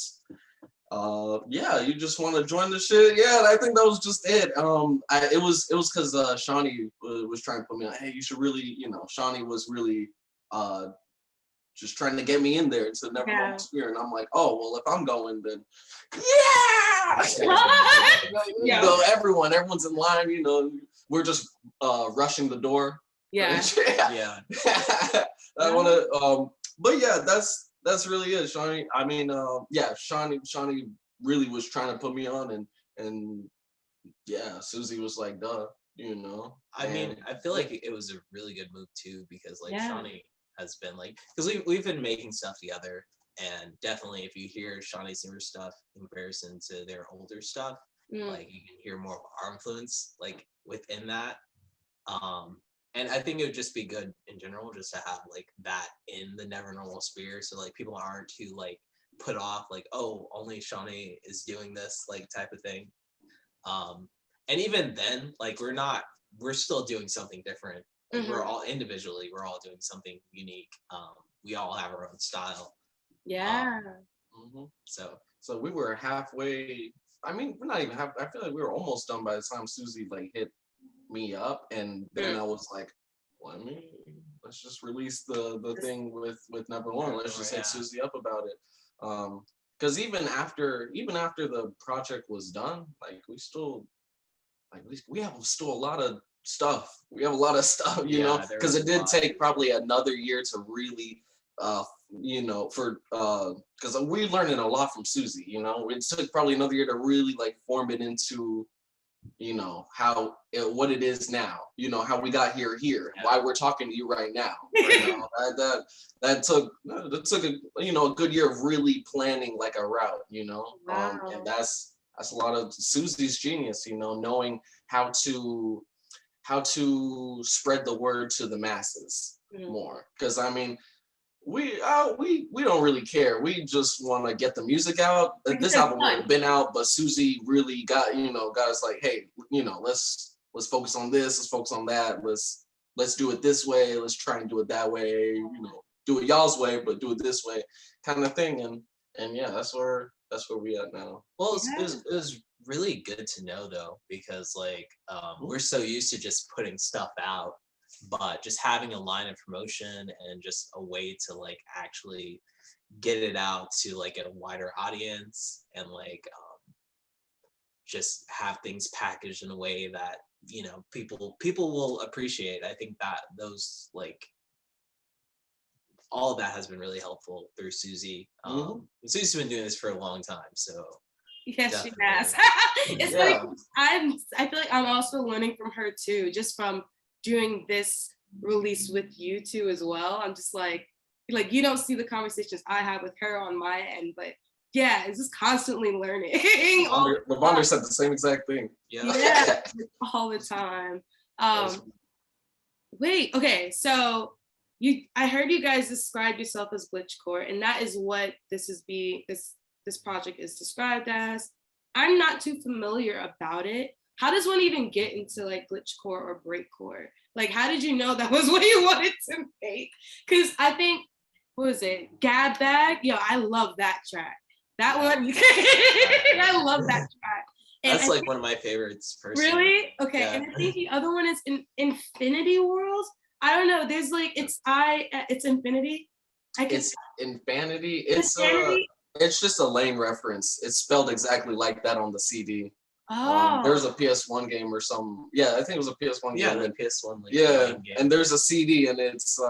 you just want to join the shit. Yeah, I think that was just it. It was because Shawnee was trying to put me on. Hey, you should really, Shawnee was really just trying to get me in there to Never Normal Sphere, and I'm like, oh well, if I'm going, then everyone's in line. We're just rushing the door. Yeah. I want to. But yeah, that's really it, Shawnee. I mean, Shawnee really was trying to put me on, and Susie was like, duh, I mean, I feel like it was a really good move too, because like Shawnee has been like, because we've been making stuff together, and definitely if you hear Shawnee's newer stuff in comparison to their older stuff, like you can hear more of our influence like within that. And I think it would just be good in general just to have like that in the Never Normal Sphere, so like people aren't too like put off like, oh, only Shawnee is doing this like type of thing. And even then, like we're still doing something different. Like, we're all individually, we're all doing something unique. We all have our own style. Yeah. So we were halfway. I mean, we're not even half. I feel like we were almost done by the time Susie like hit me up, and then I was like, well, let's just release the thing with Never Normal. Let's just hit Susie up about it. Because even after the project was done, like we still we have still a lot of stuff. We have a lot of stuff, because it did take probably another year to really because we're learning a lot from Susie, it took probably another year to really like form it into what it is now, how we got here, why we're talking to you right now. That took a good year of really planning like a route, Wow. And that's, that's a lot of Susie's genius, you know, knowing how to spread the word to the masses more. Because I mean, we don't really care. We just want to get the music out. This album would have been out, but Susie really got us like, hey, you know, let's focus on this, let's focus on that, let's do it this way, let's try and do it that way, you know, do it y'all's way, but do it this way, kind of thing. And yeah, that's where we at now. Well, it was really good to know though, because like we're so used to just putting stuff out, but just having a line of promotion and just a way to like actually get it out to like a wider audience and like just have things packaged in a way that, you know, people will appreciate. I think that those like all of that has been really helpful through Susie. Susie's been doing this for a long time, so yes, definitely. she has. It's funny. I feel like I'm also learning from her too, just from doing this release with you two as well. I'm just like you don't see the conversations I have with her on my end, but yeah, it's just constantly learning. Lavander said the same exact thing. Yeah, all the time. Wait, okay, so I heard you guys describe yourself as glitchcore, and that is what this project is described as. I'm not too familiar about it. How does one even get into like glitchcore or breakcore? Like, how did you know that was what you wanted to make? Because I think, what was it? Gab Bag? Yo, I love that track. That one, I love that track. And that's like one of my favorites personally. Really? Okay. Yeah. And I think the other one is Infinity World. I don't know. There's like it's Infinity. It's Infinity. It's just a Lane reference. It's spelled exactly like that on the CD. Oh. There's a PS1 game or something. Yeah, I think it was a PS1 game. Yeah, the PS1 like game. And there's a CD and it's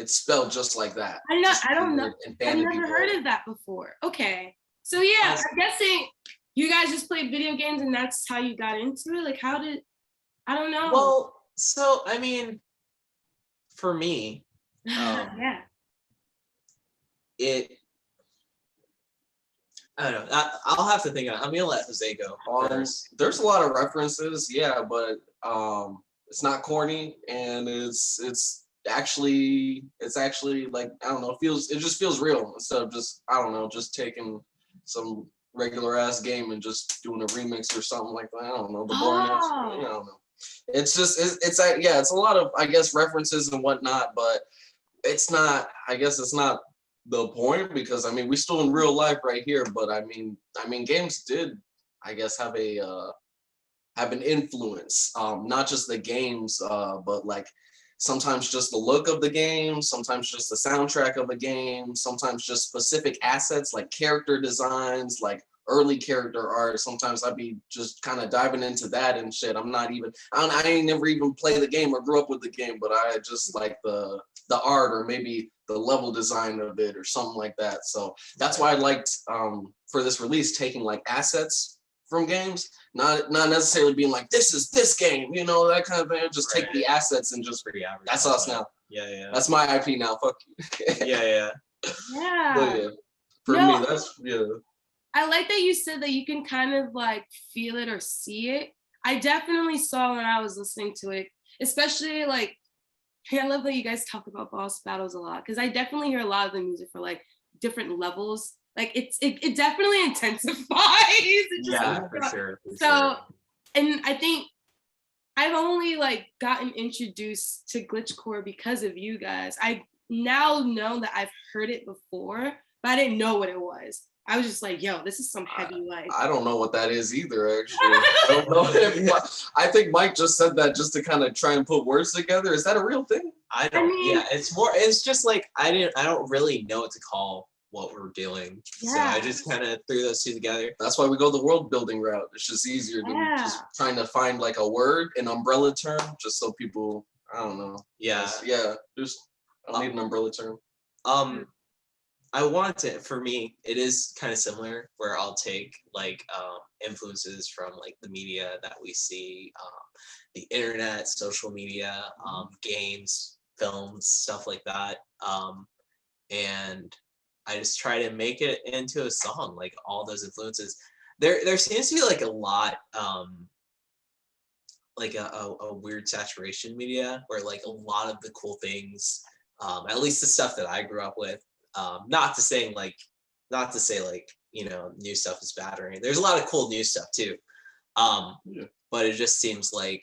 spelled just like that. I don't know. I've never heard of that before. Okay. So yeah, I'm guessing you guys just played video games and that's how you got into it? Like I don't know. Well, so I mean, for me, yeah. I don't know. I'll have to think of it. I'm gonna let Jose go first. There's a lot of references, yeah, but it's not corny and it's actually like, I don't know, it just feels real instead of just, I don't know, just taking some regular ass game and just doing a remix or something like that. I don't know, the boring ass, I don't know. It's just it's a lot of, I guess, references and whatnot, but it's not the point, because I mean we still in real life right here, but I mean games did, I guess, have an influence, not just the games, but like sometimes just the look of the game, sometimes just the soundtrack of a game, sometimes just specific assets like character designs, like early character art. Sometimes I'd be just kind of diving into that and shit. I ain't never even played the game or grew up with the game, but I just like the art or maybe the level design of it or something like that. So that's why I liked for this release taking like assets from games, not necessarily being like, this is this game, you know, that kind of thing. Just take the assets and just that's us now. Yeah. That's my IP now. Fuck you. Yeah. Yeah. For me, that's I like that you said that you can kind of like feel it or see it. I definitely saw when I was listening to it, especially like, I love that you guys talk about boss battles a lot, because I definitely hear a lot of the music for like different levels. Like it definitely intensifies. For sure. And I think I've only like gotten introduced to glitchcore because of you guys. I now know that I've heard it before, but I didn't know what it was. I was just like, yo, this is some heavy life. I don't know what that is either, actually. I don't know. I think Mike just said that just to kind of try and put words together. Is that a real thing? It's just like, I don't really know what to call what we're doing. Yeah. So I just kind of threw those two together. That's why we go the world building route. It's just easier than just trying to find like a word, an umbrella term, just so people, I don't know. Yeah. I don't need an umbrella term. I want to, for me, it is kind of similar where I'll take like influences from like the media that we see, the internet, social media, games, films, stuff like that. And I just try to make it into a song, like all those influences. there seems to be like a lot like a weird saturation media where like a lot of the cool things, at least the stuff that I grew up with, not to say like you know, new stuff is bad or anything. There's a lot of cool new stuff too, but it just seems like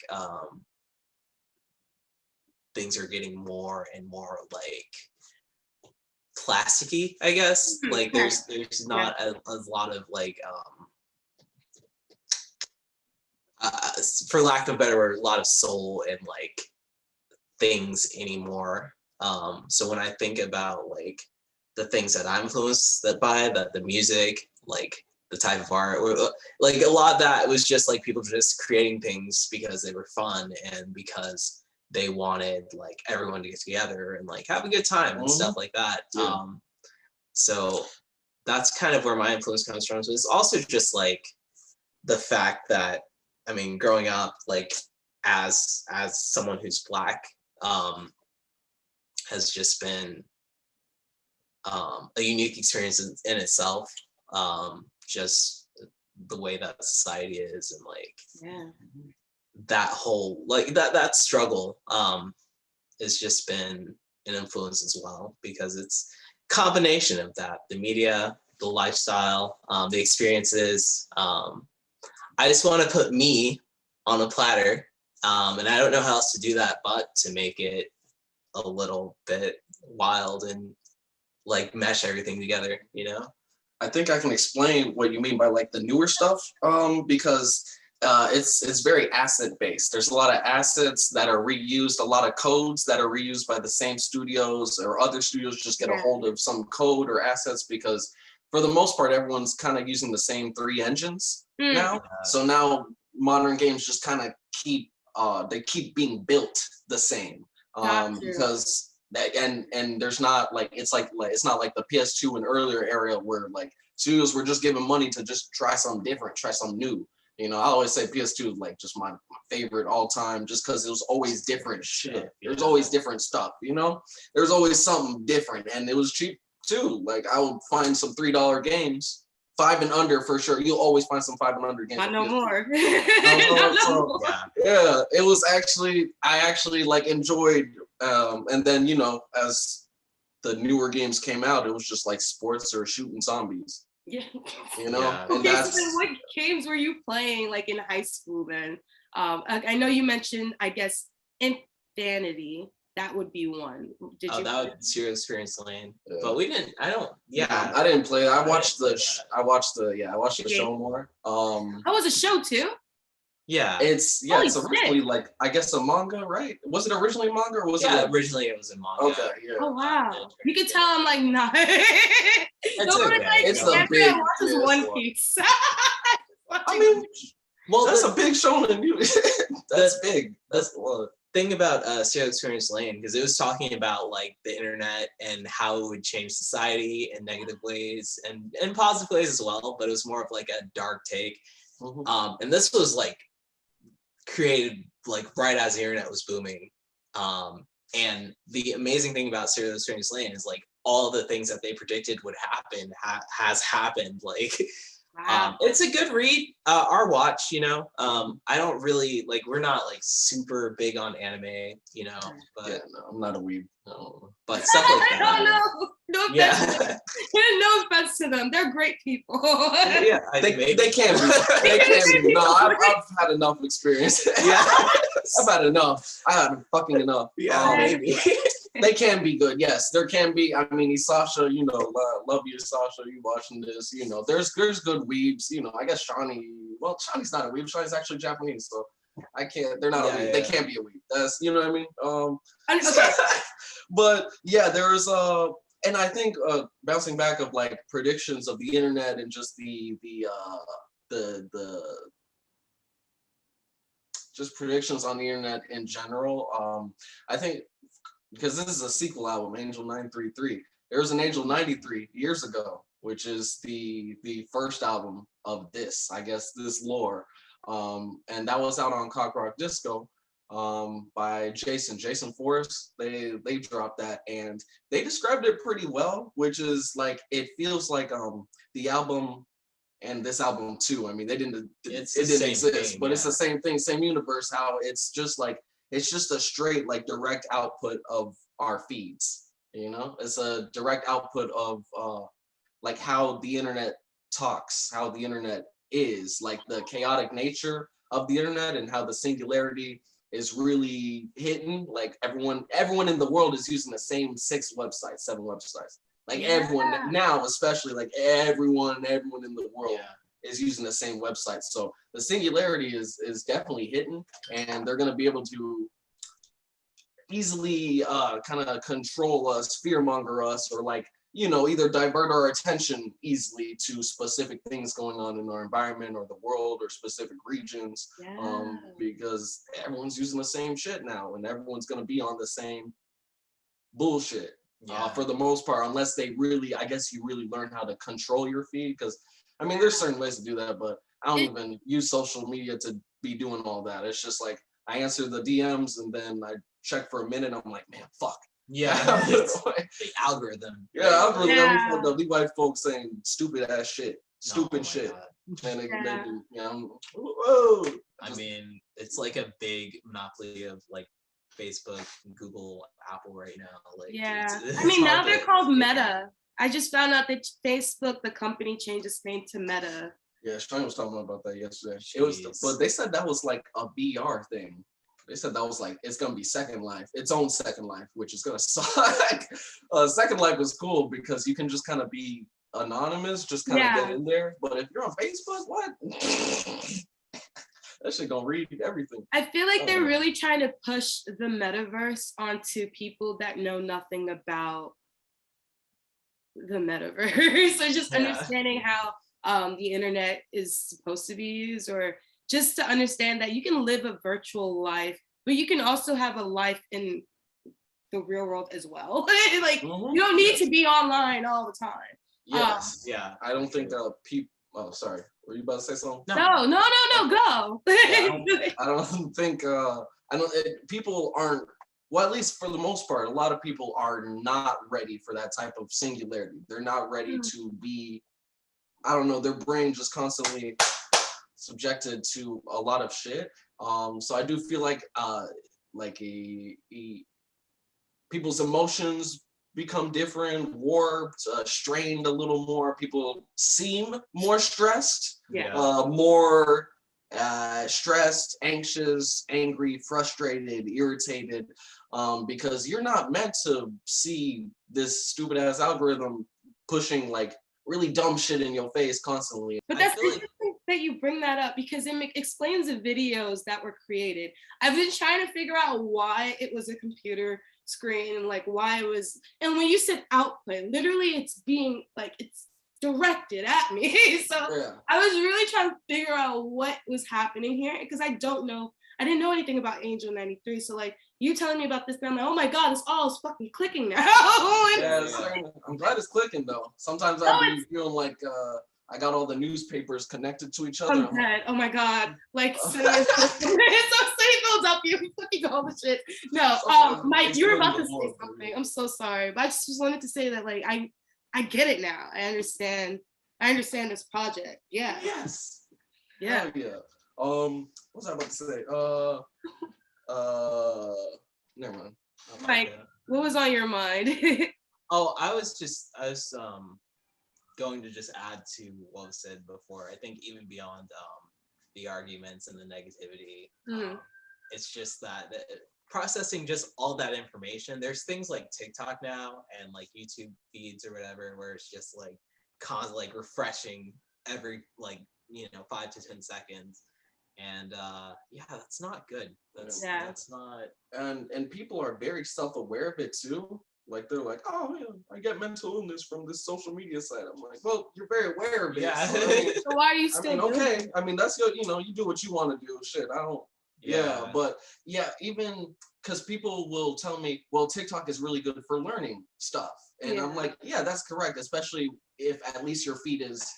things are getting more and more like plasticky, I guess. Like there's not a lot of like for lack of a better word, a lot of soul and like things anymore. So when I think about like the things that I'm influenced by, the music, like the type of art, or like a lot of that was just like people just creating things because they were fun and because they wanted like everyone to get together and like have a good time and stuff like that. So that's kind of where my influence comes from. So it's also just like the fact that, I mean, growing up like as someone who's Black, has just been a unique experience in itself. Just the way that society is and like that whole like that struggle has just been an influence as well, because it's a combination of that, the media, the lifestyle, the experiences. I just want to put me on a platter, and I don't know how else to do that but to make it a little bit wild and like mesh everything together, you know? I think I can explain what you mean by like the newer stuff, because it's very asset based. There's a lot of assets that are reused, a lot of codes that are reused by the same studios, or other studios just get a hold of some code or assets, because for the most part, everyone's kind of using the same 3 engines now. So now modern games just kind of keep being built the same, because that, and there's not like it's not like the PS2 and earlier era where like studios were just given money to just try something different, try something new. You know, I always say PS2 is like just my favorite all time, just because it was always different shit. There's always different stuff, you know? There's always something different, and it was cheap too. Like I would find some $3 games, 5 and under for sure. You'll always find some 5 and under games. Not no more. Yeah, it was actually, I actually like enjoyed, and then, you know, as the newer games came out, it was just like sports or shooting zombies. Yeah. You know? And Okay, that's, so then what games were you playing like in high school then? I know you mentioned, I guess, Infinity. That would be one. Did you? That would Zero Experience Lane. But we didn't. I didn't play it. I watched the show more. That was a show too. Yeah. It's originally like, I guess, a manga, right? Was it originally manga, or was it like, originally it was a manga. Okay, yeah. Oh wow. You can tell I'm like not. It's a big watches One Piece. I mean, well, that's a big shonen. That's big. That's the thing about Zero Experience Lane, because it was talking about like the internet and how it would change society in negative ways and in positive ways as well, but it was more of like a dark take. And this was like created like right as the internet was booming. And the amazing thing about Zero Experience Lane is like all the things that they predicted would happen has happened. Like, it's a good read, our watch, you know. I don't really like, we're not like super big on anime, you know, but no, I'm not a weeb. No, but stuff like that. No offense. No offense to them. They're great people. Yeah, they can be. They can be. No, I've had enough experience. Yeah, I've had enough. I had fucking enough. Yeah, maybe. They can be good. Yes, there can be. I mean, Sasha, you know, love you, Sasha. You watching this? You know, there's good weebs. You know, I guess Shawnee. Well, Shawnee's not a weeb. Shawnee's actually Japanese, so I can't. They're not a weeb. They can't be a weeb. That's, you know what I mean. Okay. But yeah, there's and I think bouncing back of like predictions of the internet and just the just predictions on the internet in general. I think, because this is a sequel album, Angel933. There was an Angel93 years ago, which is the first album of this, I guess, this lore. And that was out on Cock Rock Disco by Jason Forrest. They dropped that, and they described it pretty well, which is like, it feels like the album and this album too. I mean, it didn't same exist, thing, but it's yeah. the same thing, same universe. How it's just a straight like direct output of our feeds. You know, it's a direct output of like how the internet talks, how the internet is, like the chaotic nature of the internet, and how the singularity is really hidden. Like everyone in the world is using the same 7 websites. Like everyone now, especially like everyone in the world is using the same website. So the singularity is definitely hidden, and they're gonna be able to easily kind of control us, fearmonger us, or like, you know, either divert our attention easily to specific things going on in our environment or the world or specific regions, because everyone's using the same shit now, and everyone's gonna be on the same bullshit for the most part, unless they really, I guess you really learn how to control your feed, because I mean, there's certain ways to do that, but I don't even use social media to be doing all that. It's just like I answer the DMs and then I check for a minute. I'm like, man, fuck. Yeah, the algorithm. Yeah, algorithm for the white folks saying stupid ass shit, stupid shit, and they do. Yeah, whoa. I mean, it's like a big monopoly of like Facebook, Google, Apple right now. Like, I mean, now they're called Meta. I just found out that Facebook, the company, changed its name to Meta. Yeah, Shane was talking about that yesterday. It was, but they said that was like a VR thing. They said that was like, it's gonna be Second Life, its own Second Life, which is gonna suck. Second Life was cool because you can just kind of be anonymous, just kind of get in there. But if you're on Facebook, what? That shit gonna read everything. I feel like they're really trying to push the metaverse onto people that know nothing about the metaverse. So just understanding how the internet is supposed to be used, or just to understand that you can live a virtual life, but you can also have a life in the real world as well. Like you don't need to be online all the time. Yes. I don't think people. Oh, sorry. Were you about to say something? No. Go. I don't think. People aren't. Well, at least for the most part, a lot of people are not ready for that type of singularity. They're not ready to be. I don't know. Their brain just constantly subjected to a lot of shit. So I do feel like people's emotions become different, warped, strained a little more. People seem more stressed, more stressed, anxious, angry, frustrated, irritated, because you're not meant to see this stupid ass algorithm pushing like really dumb shit in your face constantly. But that's interesting that you bring that up, because it explains the videos that were created. I've been trying to figure out why it was a computer screen and like why it was, and when you said output, literally it's being like, it's directed at me. So I was really trying to figure out what was happening here, because I didn't know anything about Angel933. So like you telling me about this, and I'm like, oh my god, it's all fucking clicking now. I'm glad it's clicking though. Sometimes I be feeling like I got all the newspapers connected to each other. I'm dead. Oh my god. Like so Philadelphia, fucking all the shit. No, Mike, you were about to say something. I'm so sorry. But I just wanted to say that like I get it now. I understand this project. Yeah. Yes. Yeah. Hell yeah. What was I about to say? Never mind. Mike, what was on your mind? I was going to just add to what was said before. I think even beyond the arguments and the negativity, it's just that processing just all that information. There's things like TikTok now and like YouTube feeds or whatever, where it's just like constantly like refreshing every 5 to 10 seconds. And that's not good. That's not. And people are very self-aware of it too. Like they're like, oh yeah, I get mental illness from this social media site. I'm like, well, you're very aware of it. Yeah. So, so why are you still doing it? I mean, that's your, you do what you want to do. Shit, I don't. Yeah, but even because people will tell me, well, TikTok is really good for learning stuff, and I'm like, yeah, that's correct, especially if at least your feed is,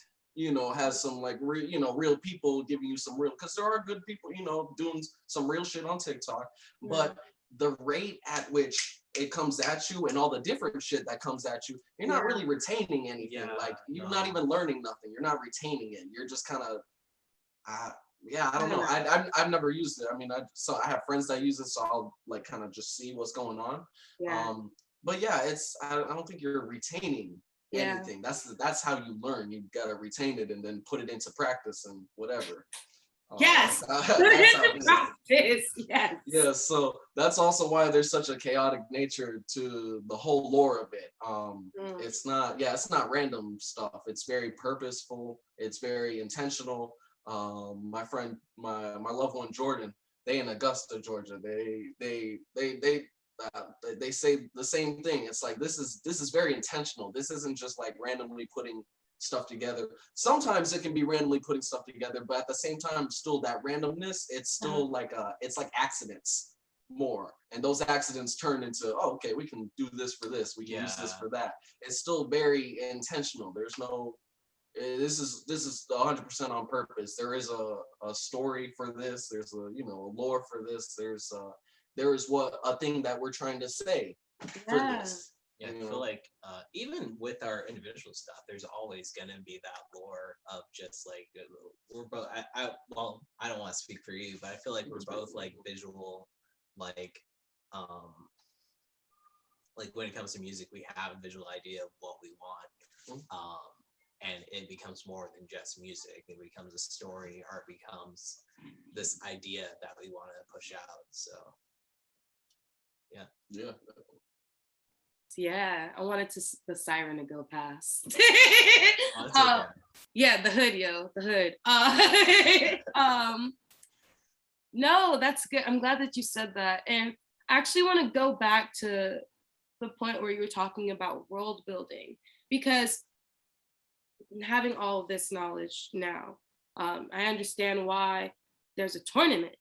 has some like real people giving you some real, because there are good people, doing some real shit on TikTok, but the rate at which it comes at you and all the different shit that comes at you, you're not really retaining anything. Yeah, like you're not even learning nothing. You're not retaining it. You're just kind of, I don't know. I've never used it. I mean, I have friends that use it, so I'll like kind of just see what's going on. Yeah. But yeah, I don't think you're retaining anything. That's how you learn. You gotta retain it and then put it into practice and whatever. Yes. Put it into practice. Yes. Yeah, so that's also why there's such a chaotic nature to the whole lore of it. It's not random stuff. It's very purposeful. It's very intentional. My friend, my loved one Jordan, they in Augusta, Georgia. They say the same thing. It's like this is very intentional. This isn't just like randomly putting stuff together. Sometimes it can be randomly putting stuff together, but at the same time, still that randomness, it's still like it's like accidents more. And those accidents turn into, oh, okay, we can do this for this. We can use this for that. It's still very intentional. There's no, this is 100% on purpose. There is a story for this. There's a lore for this. There is a thing that we're trying to say for this. Yeah, I feel like even with our individual stuff, there's always gonna be that lore of just like we're both. I don't want to speak for you, but I feel like we're both like visual, like when it comes to music, we have a visual idea of what we want, and it becomes more than just music. It becomes a story, or it becomes this idea that we want to push out. So, yeah. Yeah, I wanted the siren to go past. Okay. Yeah, the hood, the hood. No, that's good. I'm glad that you said that. And I actually want to go back to the point where you were talking about world building, because having all of this knowledge now, I understand why there's a tournament.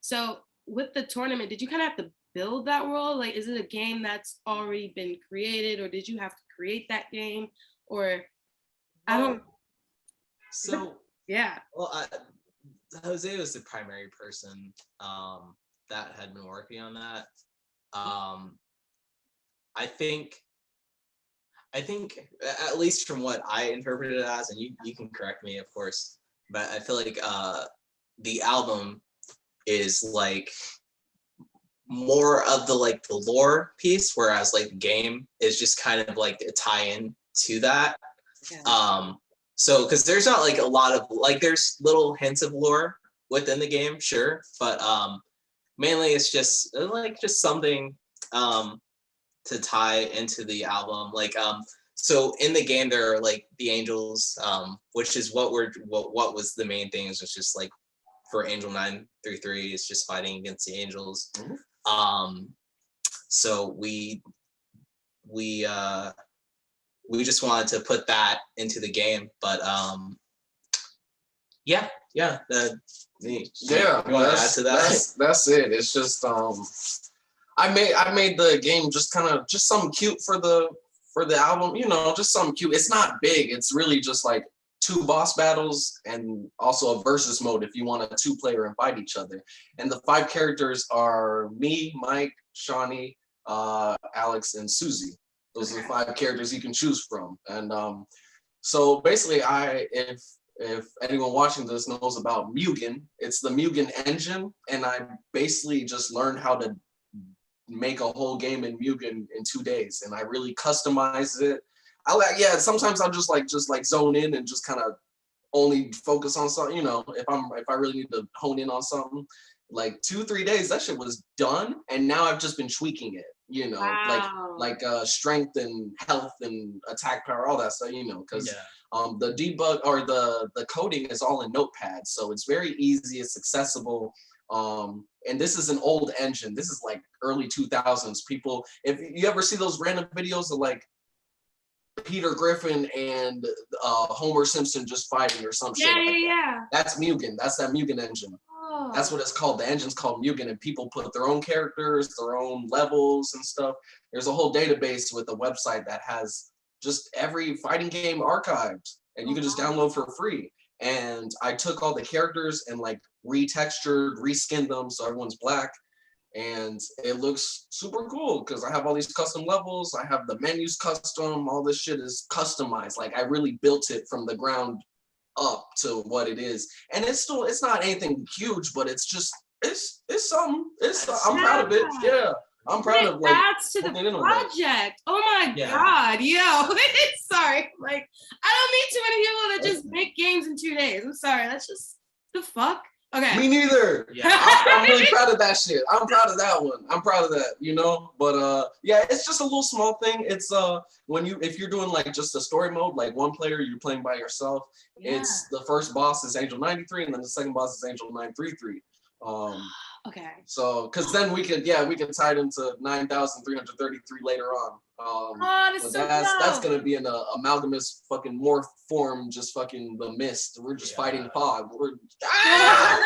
So with the tournament, did you kind of have to build that world? Like, is it a game that's already been created, or did you have to create that game? Or I don't. So yeah. Well, Jose was the primary person that had been working on that. I think at least from what I interpreted it as, and you can correct me, of course, but I feel like the album is like more of the lore piece, whereas like the game is just kind of like a tie-in to that. So because there's not like a lot of there's little hints of lore within the game, sure, but mainly it's just something to tie into the album. So in the game there are like the angels, which is what was the main thing, is just like for Angel933, it's just fighting against the angels. So we just wanted to put that into the game, but you want to add to that? That's it. It's just I made the game just some cute for the album, just something cute. It's not big. It's really just like 2 boss battles and also a versus mode if you want a 2-player and fight each other. And the 5 characters are me, Mike, Shawnee, Alex, and Susie. Those are the 5 characters you can choose from. And so basically, if anyone watching this knows about Mugen, it's the Mugen engine, and I basically just learned how to make a whole game in Mugen in 2 days, and I really customized it. Sometimes I'll just zone in and just kind of only focus on something, if I really need to hone in on something. Like 2-3 days, that shit was done, and now I've just been tweaking it, Wow. like strength and health and attack power, all that stuff, because the debug or the coding is all in Notepad, so it's very easy, it's accessible. And this is an old engine. This is like early 2000s. People, if you ever see those random videos of like Peter Griffin and Homer Simpson just fighting or some shit like that. That's Mugen. That's that Mugen engine. Oh. That's what it's called. The engine's called Mugen, and people put their own characters, their own levels and stuff. There's a whole database with a website that has just every fighting game archived, and you can just download for free. And I took all the characters and like retextured, reskinned them so everyone's black. and it looks super cool because I have all these custom levels. I have the menus custom. All this shit is customized. Like I really built it from the ground up to what it is, and it's not anything huge, but it's something. I'm proud of it. Yeah, I'm proud of like adds to the project. Oh my god, yo! Sorry, like I don't meet too many people that just make games in 2 days. I'm sorry, that's just the fuck. Okay. Me neither. Yeah, I'm really proud of that shit. I'm proud of that one. I'm proud of that, you know. But yeah, it's just a little small thing. It's if you're doing like just a story mode, like one player, you're playing by yourself. Yeah. It's the first boss is Angel933, and then the second boss is Angel933. Okay. So, because then we could tie it into 9,333 later on. That's gonna be an amalgamous fucking morph form, just fucking the mist. We're just fighting fog. Yeah,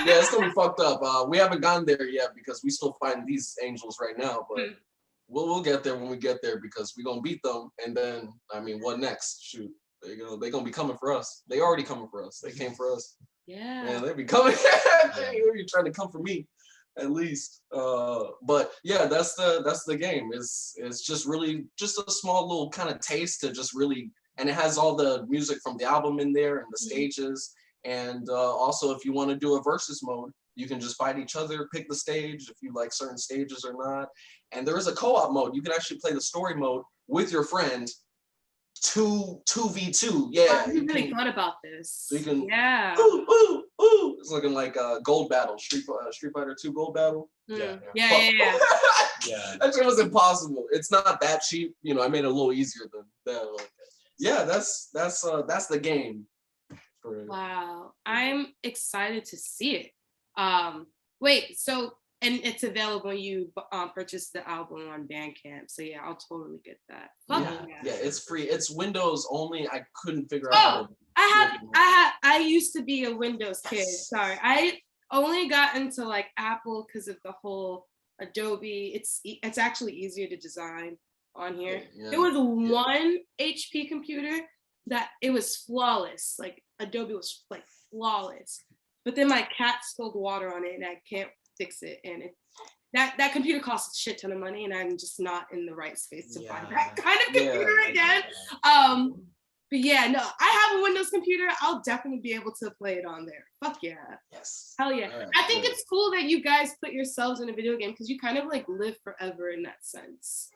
it's gonna be fucked up. We haven't gone there yet because we still fighting these angels right now, but we'll get there when we get there because we're gonna beat them. And then, I mean, what next? Shoot, they're gonna be coming for us. They already coming for us. They came for us. Yeah. Man, they be coming. You're trying to come for me, at least. But yeah, that's the game. It's just really just a small little kind of taste to just really, and it has all the music from the album in there and the stages. And also, if you want to do a versus mode, you can just fight each other, pick the stage if you like certain stages or not. And there is a co-op mode. You can actually play the story mode with your friend. 2v2, yeah. I really thought about this. So you can, ooh. It's looking like a gold battle, Street Fighter 2 gold battle. Yeah. Yeah. That shit was impossible. It's not that cheap, you know. I made it a little easier than that. Like, yeah, that's the game. Wow, I'm excited to see it. Wait, so. And it's available when you purchase the album on Bandcamp. So yeah, I'll totally get that. Yeah, it's free. It's Windows only. I couldn't figure out. I used to be a Windows kid. Sorry, I only got into like Apple because of the whole Adobe. It's actually easier to design on here. Yeah. There was one HP computer that it was flawless. Like Adobe was like flawless. But then my cat spilled water on it, and I can't fix it, and that computer costs a shit ton of money, and I'm just not in the right space to find that kind of computer again. But yeah, no, I have a Windows computer. I'll definitely be able to play it on there. Fuck yeah. Yes. Hell yeah. Right, I think it's cool that you guys put yourselves in a video game because you kind of like live forever in that sense.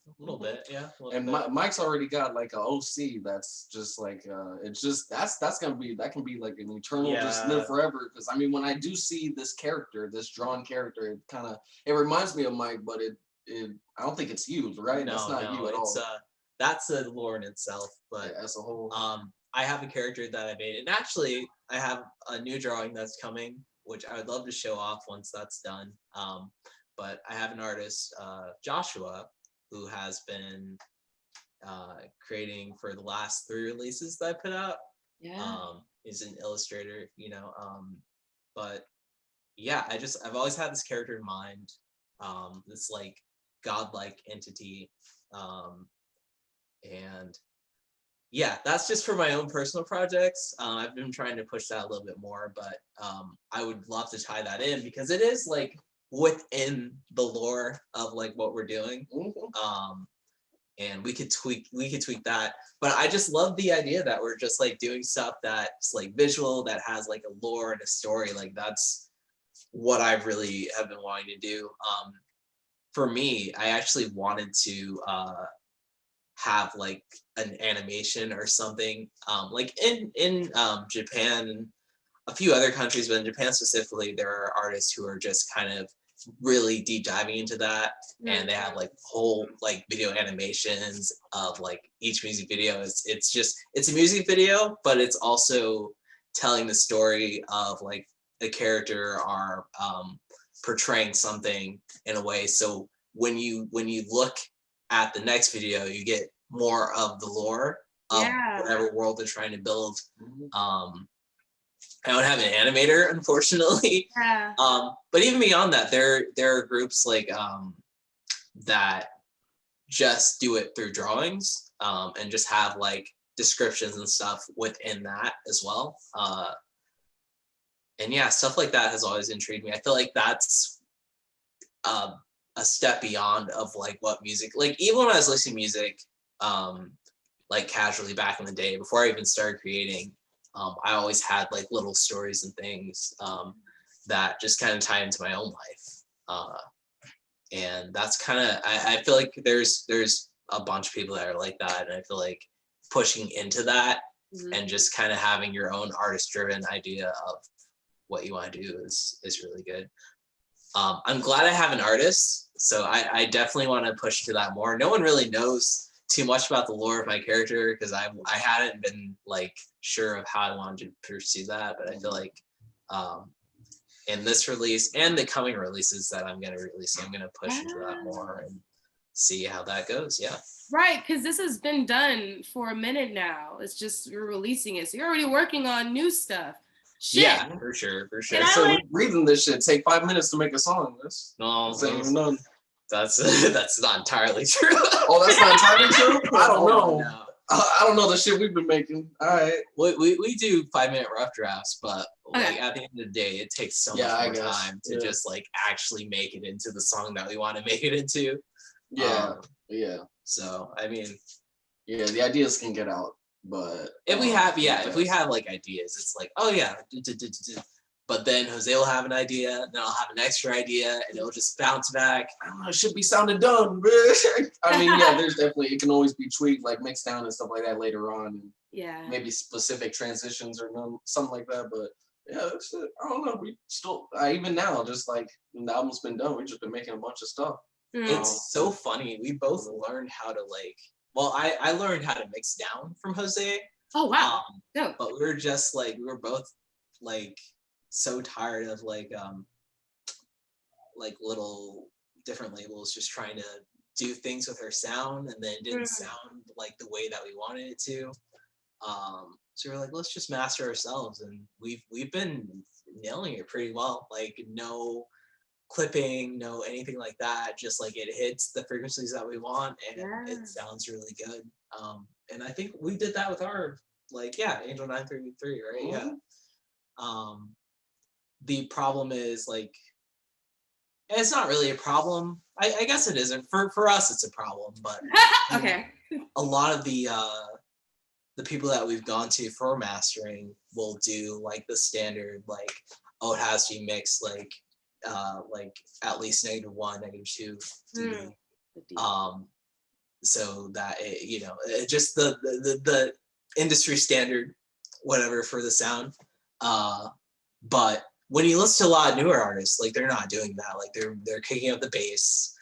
A little bit, yeah. And Mike's already got like an OC that's just like it's just that can be like an eternal just live forever. Because I mean, when I do see this character, this drawn character, it reminds me of Mike, but it I don't think it's you, right? No, that's not you at all. That's a lore in itself, but as a whole, I have a character that I made, and actually I have a new drawing that's coming, which I would love to show off once that's done. But I have an artist, Joshua, who has been creating for the last 3 releases that I put out. Yeah. He's an illustrator, you know. But yeah, I've always had this character in mind, this like godlike entity. And yeah, that's just for my own personal projects. I've been trying to push that a little bit more, but I would love to tie that in because it is like within the lore of like what we're doing. And we could tweak that, but I just love the idea that we're just like doing stuff that's like visual, that has like a lore and a story. Like that's what I really have been wanting to do. For me, I actually wanted to have like an animation or something, like in Japan and a few other countries, but in Japan specifically, there are artists who are just kind of really deep diving into that, and they have like whole like video animations of like each music video. It's a music video, but it's also telling the story of like the character are portraying something in a way. So when you look at the next video, you get more of the lore of whatever world they're trying to build. I don't have an animator, unfortunately. Yeah. But even beyond that, there are groups like that just do it through drawings, and just have like descriptions and stuff within that as well. And yeah, stuff like that has always intrigued me. I feel like that's a step beyond of like what music, like even when I was listening to music like casually back in the day before I even started creating, I always had like little stories and things that just kind of tie into my own life, and that's kind of I feel like there's a bunch of people that are like that, and I feel like pushing into that and just kind of having your own artist driven idea of what you want to do is really good. I'm glad I have an artist, so I definitely want to push to that more. No one really knows too much about the lore of my character because I hadn't been like sure of how I wanted to pursue that, but I feel like in this release and the coming releases that I'm gonna release, I'm gonna push into that more and see how that goes. Yeah. Right, because this has been done for a minute now. It's just you're releasing it, so you're already working on new stuff. Shit. Yeah, for sure. And So reading this shit take 5 minutes to make a song. No, ain't even none. That's not entirely true. Oh, that's not entirely true? I don't know. No. I don't know the shit we've been making. All right. We do 5-minute rough drafts, but like at the end of the day, it takes so much more time to just like actually make it into the song that we want to make it into. Yeah. So I mean, the ideas can get out, but if we have like ideas, it's like, oh yeah, but then Jose will have an idea, then I'll have an extra idea, and it'll just bounce back. I don't know, it should be sounding done. I mean, there's definitely, it can always be tweaked, like mixed down and stuff like that later on. And maybe specific transitions or something like that. But yeah, that's it. I don't know. We still, even now, just like when the album's been done, we've just been making a bunch of stuff. It's so funny. We both learned how to like, well, I learned how to mix down from Jose. Oh, wow. But we were both like so tired of like little different labels just trying to do things with our sound, and then it didn't sound like the way that we wanted it to. So we're like, let's just master ourselves, and we've been nailing it pretty well. Like no clipping, no anything like that. Just like it hits the frequencies that we want, and it sounds really good. And I think we did that with our Angel933, right? Yeah. The problem is like, it's not really a problem. I guess it isn't. For us, it's a problem, but okay. A lot of the people that we've gone to for mastering will do like the standard, like, oh, it has to be mixed like at least -1, -2 dB. So that it just the industry standard, whatever for the sound. But when you listen to a lot of newer artists, like they're not doing that. Like they're kicking up the bass.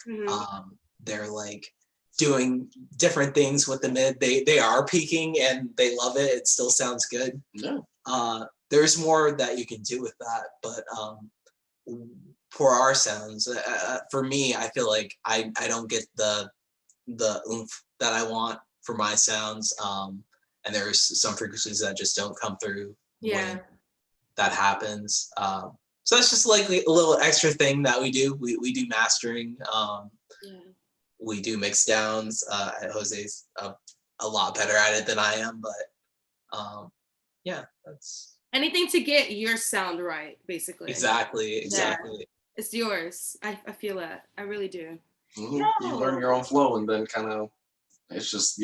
They're like doing different things with the mid. They are peaking and they love it. It still sounds good. There's more that you can do with that, but for our sounds, for me, I feel like I don't get the oomph that I want for my sounds. And there's some frequencies that just don't come through when that happens. So that's just like a little extra thing that we do. We do mastering. We do mix downs. Jose's a lot better at it than I am, but that's anything to get your sound right, basically. Exactly. It's yours. I feel that. I really do. You learn your own flow, and then kind of it's just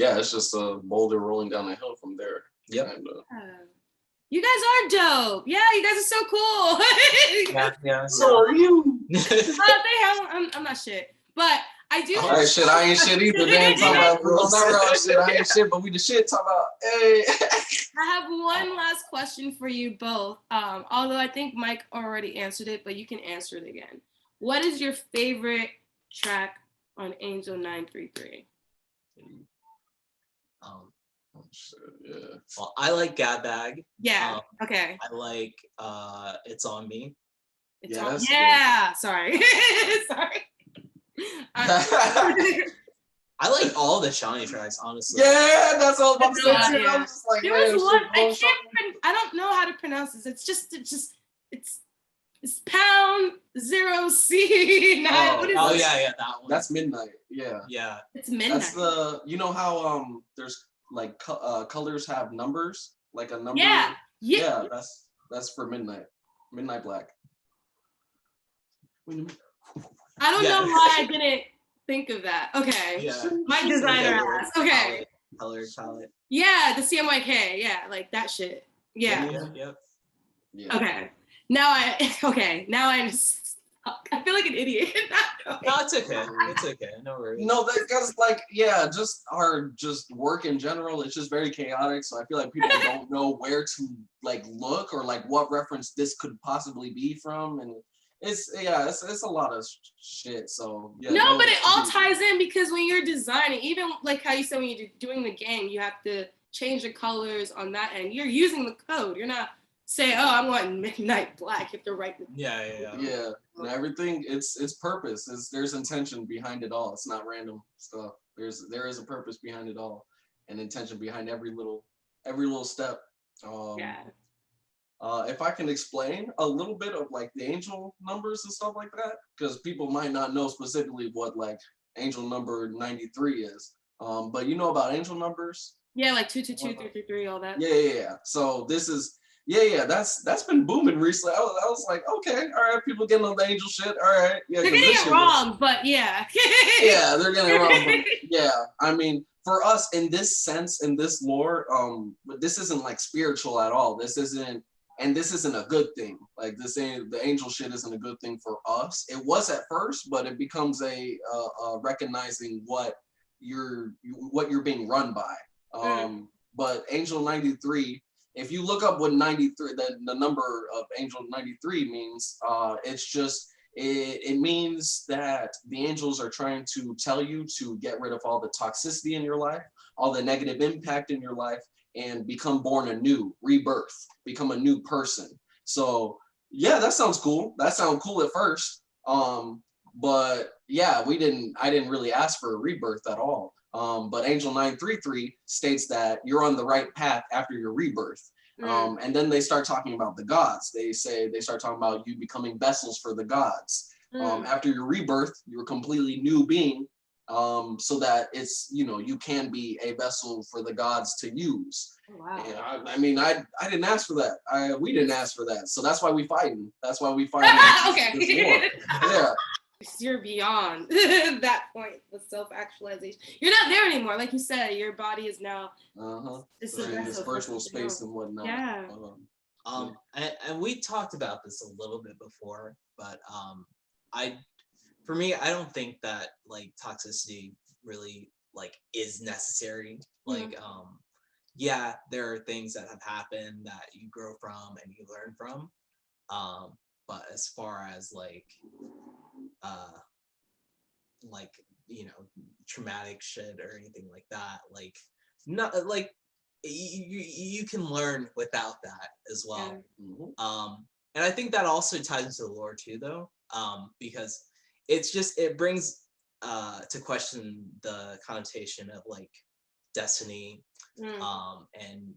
a boulder rolling down a hill from there. Yep. You guys are dope. Yeah, you guys are so cool. Yeah. So are you. I'm not shit, but I do. All right, shit. I ain't shit either. Damn, talking about shit. I ain't shit, but we the shit. Talking about hey. I have one last question for you both. Although I think Mike already answered it, but you can answer it again. What is your favorite track on Angel933? Well, I like Gad Bag. Yeah. Okay. I like It's On Me. Sorry. Sorry. I like all the Shawnee tracks, honestly. Yeah, that's all I'm saying. Yeah. I'm just like, there was one. I don't know how to pronounce this. It's pound 0C9. What is that? Yeah, that one. That's Midnight. Yeah. It's Midnight. That's the how there's like colors have numbers, like a number. Yeah. That's for Midnight. Midnight Black. I don't know why I didn't think of that. Okay. Yeah. My designer asked. Okay. Color palette. Yeah, the CMYK. Yeah, like that shit. Yeah. Yep. Yeah. Okay. Now I feel like an idiot. No, it's okay. It's okay. No worries. No, because just work in general, it's just very chaotic. So I feel like people don't know where to like look or like what reference this could possibly be from, and it's a lot of shit. So yeah. No, but it all ties in because when you're designing, even like how you said when you're doing the game, you have to change the colors on that end. You're using the code. You're not saying, "Oh, I want midnight black." You have to write the Yeah. And everything, it's purpose. There's intention behind it all. It's not random stuff. There is a purpose behind it all, and intention behind every little step. If I can explain a little bit of like the angel numbers and stuff like that, because people might not know specifically what like angel number 93 is. But you know about angel numbers? Yeah, like 222, 333, all that. Yeah. So this is that's been booming recently. I was like, okay, all right, people getting on the angel shit. All right, yeah. They're getting it wrong, but yeah. Yeah, they're getting it wrong. But yeah, I mean, for us in this sense, in this lore, but this isn't like spiritual at all. This isn't a good thing. Like the angel shit isn't a good thing for us. It was at first, but it becomes a recognizing what you're being run by. But Angel 93, if you look up what 93, the number of Angel 93 means, it's just it means that the angels are trying to tell you to get rid of all the toxicity in your life, all the negative impact in your life, and become born anew, rebirth, become a new person. So yeah, that sounds cool. That sounded cool at first. But yeah, I didn't really ask for a rebirth at all. But Angel 933 states that you're on the right path after your rebirth. And then they start talking about the gods. They start talking about you becoming vessels for the gods. After your rebirth, you're a completely new being. So that it's, you can be a vessel for the gods to use. Wow. And I mean, I didn't ask for that. We didn't ask for that. So that's why we fighting. That's why we fighting. Okay. This war. Yeah. You're beyond that point with self-actualization. You're not there anymore. Like you said, your body is now in this virtual space and whatnot. Yeah. And we talked about this a little bit before, but for me, I don't think that like toxicity really like is necessary. Like, yeah, there are things that have happened that you grow from and you learn from. But as far as like traumatic shit or anything like that, like not like you can learn without that as well. And I think that also ties into the lore too, though, because it brings to question the connotation of like destiny, and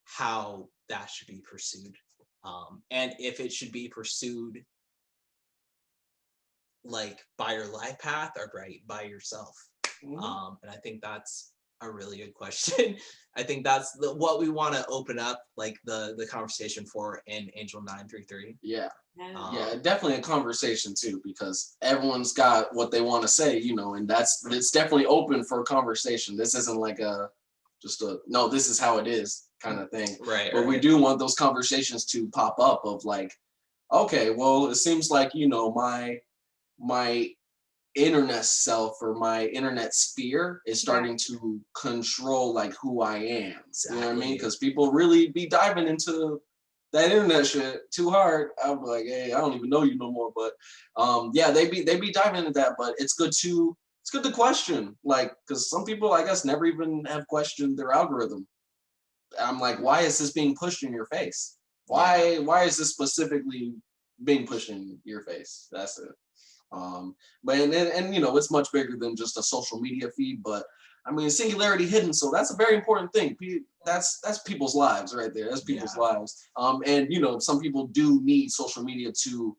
how that should be pursued, and if it should be pursued like by your life path or by yourself. And I think that's a really good question. I think that's what we want to open up like the conversation for in Angel 933. Yeah, definitely a conversation too, because everyone's got what they want to say, and it's definitely open for conversation. This isn't like no, this is how it is kind of thing. Right. But we do want those conversations to pop up of like, okay, well, it seems like, my internet self or my internet sphere is starting to control like who I am. Exactly. You know what I mean? Because people really be diving into that internet shit too hard. I'm like, hey, I don't even know you no more. But yeah, they be diving into that. But it's good to question, like, because some people I guess never even have questioned their algorithm. I'm like, why is this being pushed in your face? Why is this specifically being pushed in your face? That's it. But and it's much bigger than just a social media feed, but I mean singularity hidden, so that's a very important thing. That's people's lives right there. That's people's lives. And some people do need social media to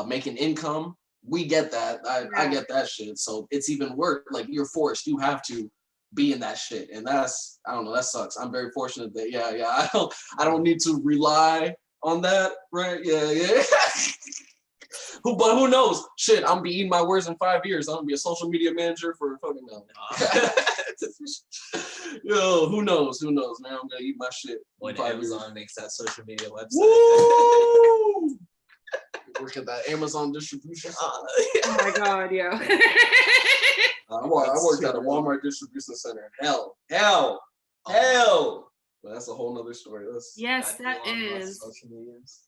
make an income. We get that. I get that shit. So it's even worse. Like you're forced. You have to be in that shit, and that's, I don't know, that sucks. I'm very fortunate that I don't need to rely on that. Right? Yeah. But who knows? Shit, I'm gonna be eating my words in 5 years. I'm gonna be a social media manager for fucking no. Yo, who knows? Who knows, man? I'm gonna eat my shit. When Amazon makes that social media website. Woo! Work at that Amazon distribution. Oh my god, yeah. I worked at a Walmart distribution center. Hell. But that's a whole nother story. Yes, that is. Social medias.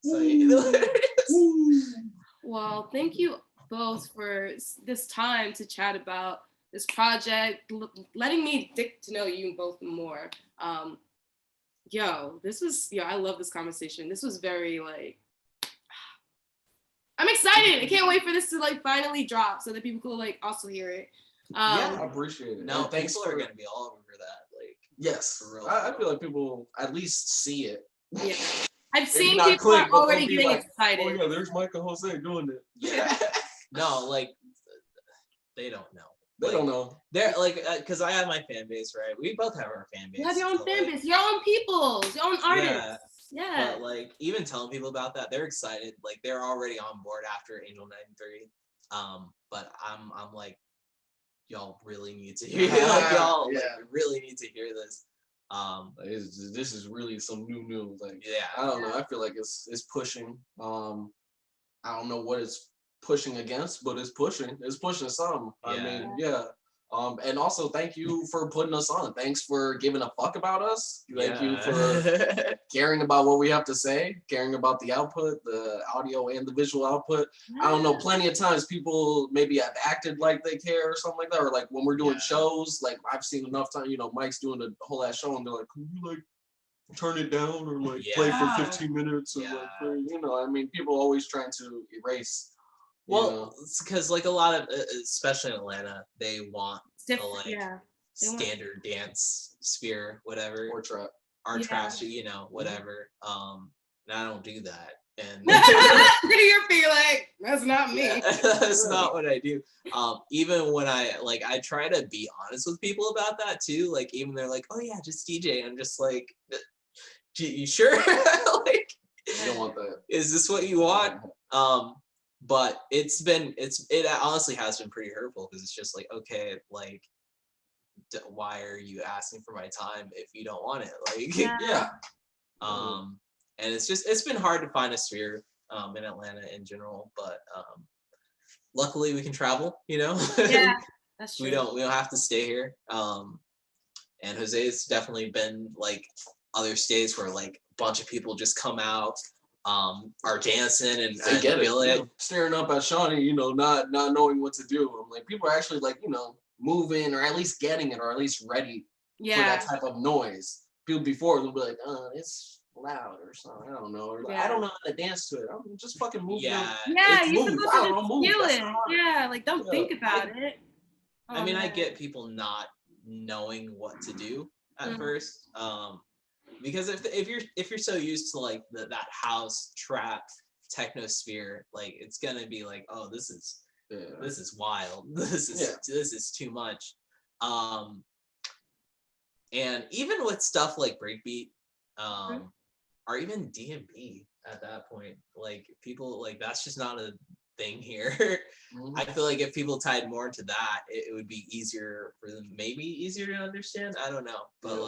Well, thank you both for this time to chat about this project, letting me get to know you both more. I love this conversation. This was very I'm excited. I can't wait for this to finally drop so that people can also hear it. I appreciate it. No, people are gonna be all over that. Yes, for real. I feel like people at least see it. Yeah, I've seen people are already getting excited. Oh yeah, there's Mike and Jose doing it. Yeah. No, they don't know. They don't know. They're because I have my fan base, right? We both have our fan base. You have your own fan base, your own people, your own artists. Yeah. But even telling people about that, they're excited. They're already on board after Angel933. But I'm like, y'all really need to hear. Really need to hear this. This is really some new news. I don't know. I feel like it's pushing. I don't know what it's pushing against, but it's pushing. It's pushing some. I mean, and also thank you for putting us on. Thanks for giving a fuck about us. Thank you for caring about what we have to say, caring about the output, the audio and the visual output. I don't know, plenty of times people maybe have acted like they care or something like that, or when we're doing shows, I've seen enough time, Mike's doing a whole ass show and they're like, can you turn it down or play for 15 minutes or I mean, people always trying to erase. Well, it's because a lot of, especially in Atlanta, they want standard dance sphere, whatever, or trap, trash, whatever. And I don't do that. And you're feeling that's not me. That's not what I do. Even when I try to be honest with people about that too. Even they're like, oh yeah, just DJ. I'm just like, you sure? You don't want that. Is this what you want? But it honestly has been pretty hurtful because it's just okay, why are you asking for my time if you don't want it? And it's been hard to find a sphere in Atlanta in general, but luckily we can travel, Yeah, that's true. we don't have to stay here. And Jose's definitely been other states where a bunch of people just come out. Are dancing and feel it. Staring up at Shawnee, not knowing what to do. I'm people are actually moving or at least getting it or at least ready for that type of noise. People before they'll be like, it's loud or something. I don't know. Or I don't know how to dance to it. I'm just fucking moving. Yeah, you're supposed to just feel it. Yeah, don't think about it. I mean, I get people not knowing what to do at first. Because if you're so used to that house trap technosphere, it's gonna be oh, this is wild. This is too much. And even with stuff like breakbeat, or even D&B at that point, people that's just not a thing here. I feel if people tied more into that, it would be easier for them, maybe easier to understand. I don't know, but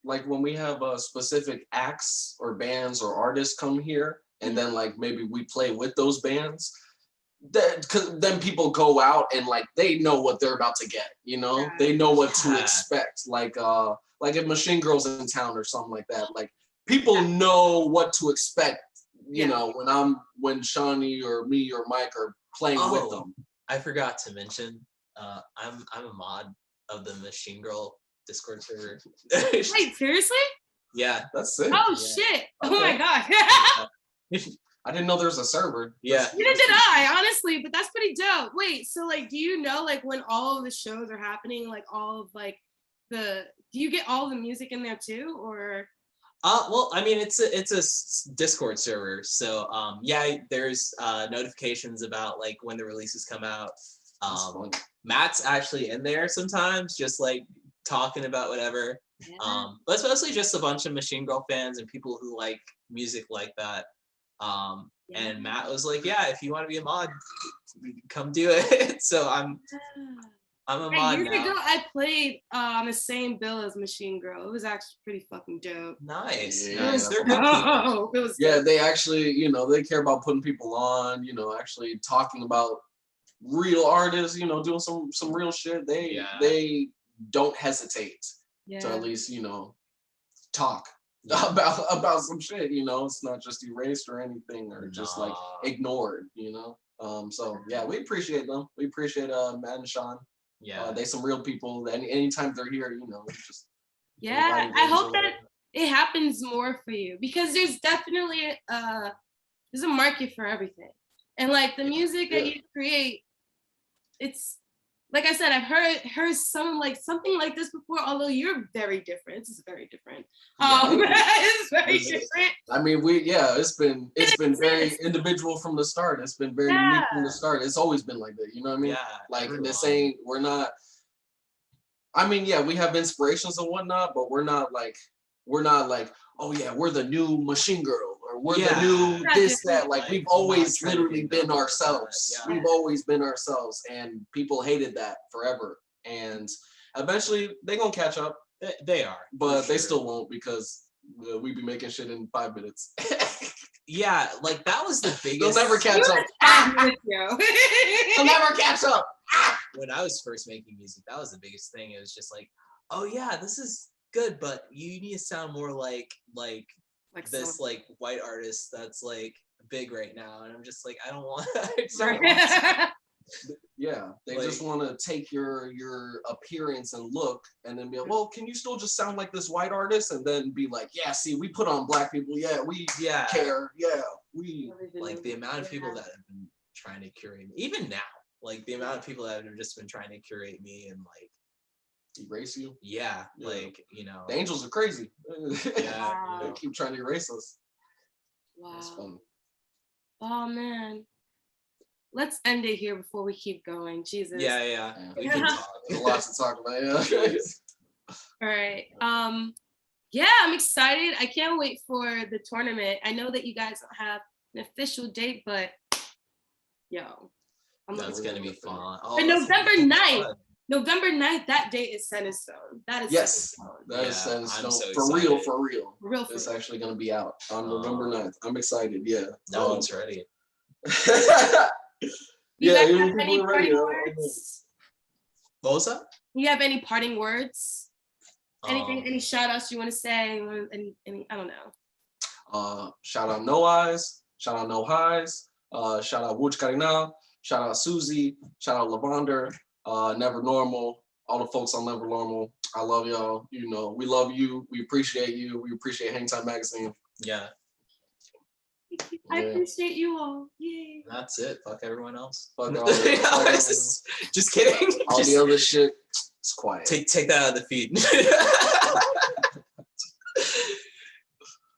when we have specific acts or bands or artists come here and then maybe we play with those bands, then people go out and they know what they're about to get, they know what to expect. If Machine Girl's in town or something like that, people know what to expect, when Shawnee or me or Mike are playing with them. I forgot to mention, I'm a mod of the Machine Girl Discord server. Wait, seriously? Yeah, that's sick. Oh shit! Oh my god! I didn't know there was a server. Yeah. Neither did I, honestly, but that's pretty dope. Wait, so do you know when all of the shows are happening, all of do you get all the music in there too, or? Well, I mean, it's a Discord server, so there's notifications about when the releases come out. Matt's actually in there sometimes, just talking about whatever. But it's mostly just a bunch of Machine Girl fans and people who like music like that. And Matt was like, "Yeah, if you want to be a mod, come do it." So I'm a mod Years now. ago, I played on the same bill as Machine Girl. It was actually pretty fucking dope. Nice, Yeah, nice. They're that's good people. Oh, it was Yeah, they actually, you know, they care about putting people on, you know, actually talking about real artists, you know, doing some real shit. They don't hesitate to at least, you know, talk about some shit, you know. It's not just erased or anything or just like ignored, you know. So yeah, we appreciate them. We appreciate Matt and Sean. Yeah, they some real people. Anytime they're here, you know, just I hope that it happens more for you, because there's definitely there's a market for everything, and like the music that you create, it's like I said, I've heard something like this before. Although you're very different, this is very different. It's very different. I mean, it's been very individual from the start. It's been very unique from the start. It's always been like that. You know what I mean? Yeah. Like this ain't. We're not. I mean, yeah, we have inspirations and whatnot, but we're not like, oh yeah, we're the new Machine Girl or we're the new this, that. Like we've always literally been ourselves. Yeah. We've always been ourselves, and people hated that forever. And eventually they gonna catch up. They are, but they still won't, because we be making shit in 5 minutes. Yeah, like that was the biggest. They'll never catch up. They'll never catch up. When I was first making music, that was the biggest thing. It was just like, oh yeah, this is good, but you need to sound more like this like white artist that's like big right now. And I'm just like, I don't want. Yeah, they just want to take your appearance and look, and then be like, well, can you still just sound like this white artist? And then be like, yeah, see, we put on black people. Yeah, we care. Yeah, we like the amount of people that have been trying to curate me, even now. Like the amount of people that have just been trying to curate me and like erase you. Yeah, like, you know, the angels are crazy. Yeah, they keep trying to erase us. Wow. That's fun. Oh man. Let's end it here before we keep going. Jesus. Yeah. We can talk. There's a lot to talk about. Yeah. All right. Yeah, I'm excited. I can't wait for the tournament. I know that you guys don't have an official date, but that's gonna be fun. For November 9th. November 9th, that date is set in stone. That is that is set in stone. So for excited. real. It's actually gonna be out on November 9th. I'm excited. Yeah. No one's ready. You guys have any parting words? What was that? You have any parting words? Anything? Any shout outs you want to say? Any? I don't know. Shout out No Eyes. Shout out No Highs. Shout out Wuch Karina. Shout out Susie. Shout out Lavander. Never Normal. All the folks on Never Normal. I love y'all. You know, we love you. We appreciate you. We appreciate HangtimeMagazine. Yeah. I appreciate you all. Yay. That's it. Fuck everyone else. Fuck all just kidding. All the other shit, it's quiet. Take that out of the feed.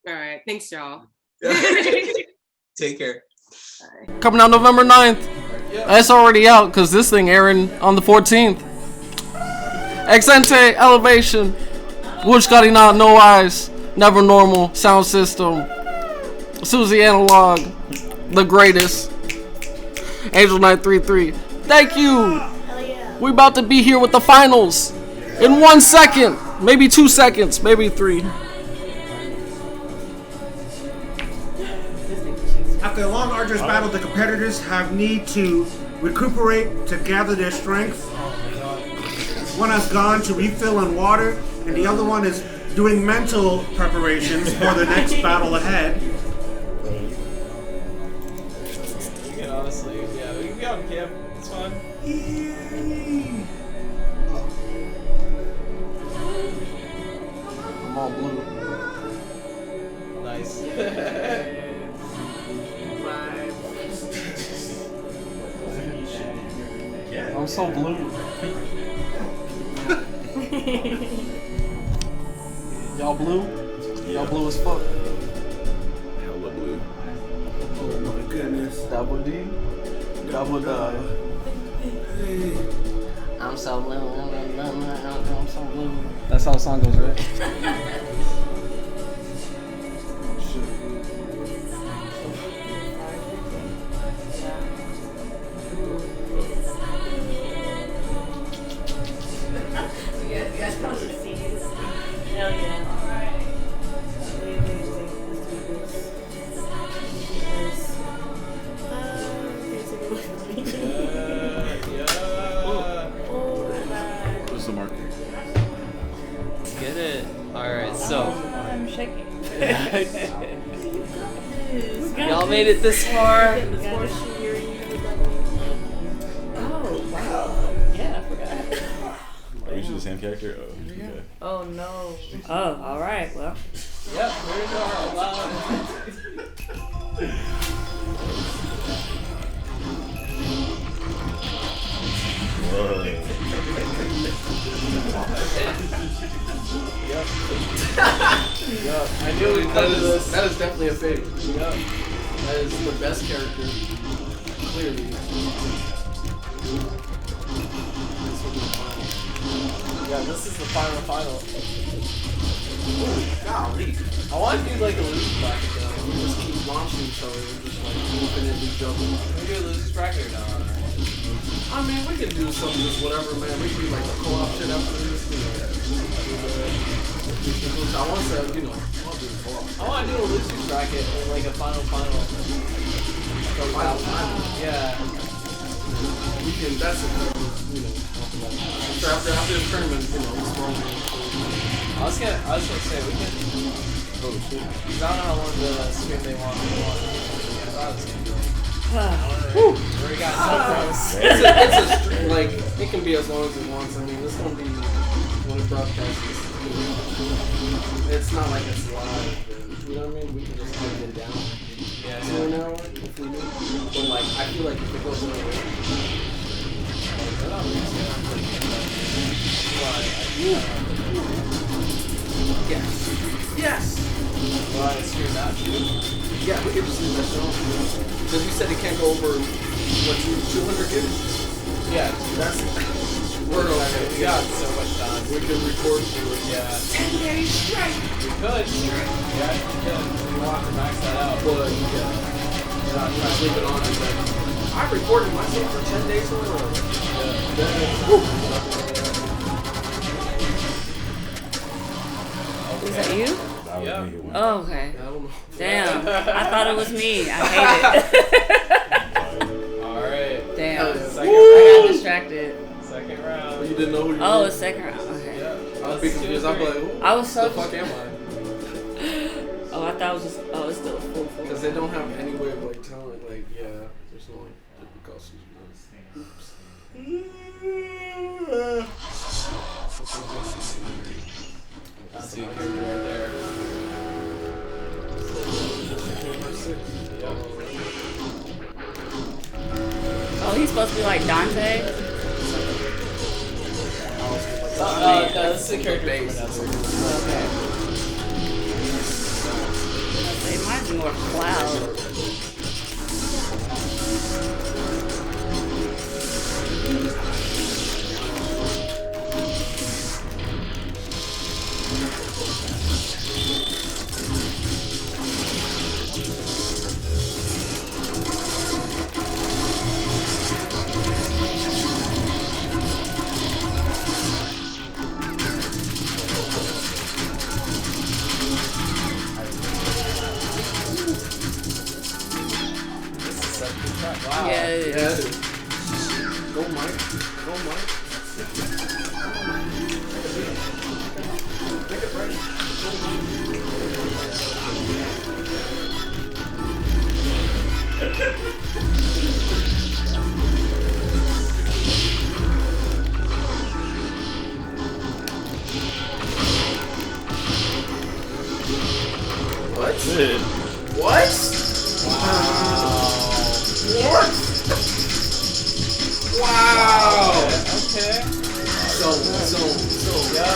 All right. Thanks, y'all. Take care. Bye. Coming out November 9th. It's already out because this thing airing on the 14th. x.nte, Elevation, Wuch Karina, No Eyes, Never Normal, Sound System, Susie Analog, the greatest, Angel933. Thank you. We about to be here with the finals in 1 second, maybe 2 seconds, maybe 3. After a long, arduous battle, the competitors have need to recuperate to gather their strength. One has gone to refill on water, and the other one is doing mental preparations for the next battle ahead. We can honestly, we can be on camp. It's fine. I'm all blue. Nice. I'm so blue. Y'all blue? Y'all blue as fuck. Hella blue. Oh my goodness. Double D. Double die. I'm so blue. I'm so blue. That's how the song goes, right? Y'all made it this far. Oh, wow. Yeah, I forgot. Are we the same character? Oh, okay. Oh, no. Oh, all right. Well. Yep, we're allowed. Yep. Yup. I knew we'd come to this. That is definitely a fake. Yup. That is the best character. Clearly. Yeah, this is the final. Golly. I want to do like a loser bracket though. We just keep launching each other and just like infinitely jumping. Can we do a loser bracket or not? I mean, we can do some just whatever, man. We can do like a co-op shit after this. I want to, you know, I'll do the co-op. I want to do a loser bracket and like a final. So final. Yeah. We can, that's it, you know, after this tournament, you know, it's wrong. I was gonna say we can. Oh shit. I don't know how long the stream they want. I thought it was gonna be like. Whew. We got It's a stream, like, it can be as long as it wants. I mean, it's gonna be when it broadcasts. It's not like it's live. You know what I mean? We can just take it down. Yeah. To an hour if we need. But like, I feel like if it goes another way. Yes. Yes. Well, I stream that too. Yeah, we can just leave that show. Because you said it can't go over, what, 200 gigs? Yeah. That's... We're okay. We got so much time. We can record for it. Yeah. 10 days straight. We could. Yeah, we could. We want to max that out. But, yeah. We're not trying Just to leave it on. It's like, I recorded myself for 10 days in a row. Was that you? Yeah. Oh, okay. I don't know. Damn. I thought it was me. I hate it. Alright. Damn. I Second got distracted. Second round. You didn't know who you Oh, were? it's second round. Okay. Yeah. I'd be confused. I'd be like, who I was so the fuck am I? Oh, I thought it was just. Oh, it's still full. Because they don't have any way of like telling, like, yeah, there's no like difficulties. That's the character right there. Oh, he's supposed to be like Dante. No, this is a character from Vanessa. Okay. It might be more Cloud. Wow. Yeah, it is. Yeah, it is. Go Mike. Go Mike. Make it ready. What? What? What? Wow. Okay. So, yeah.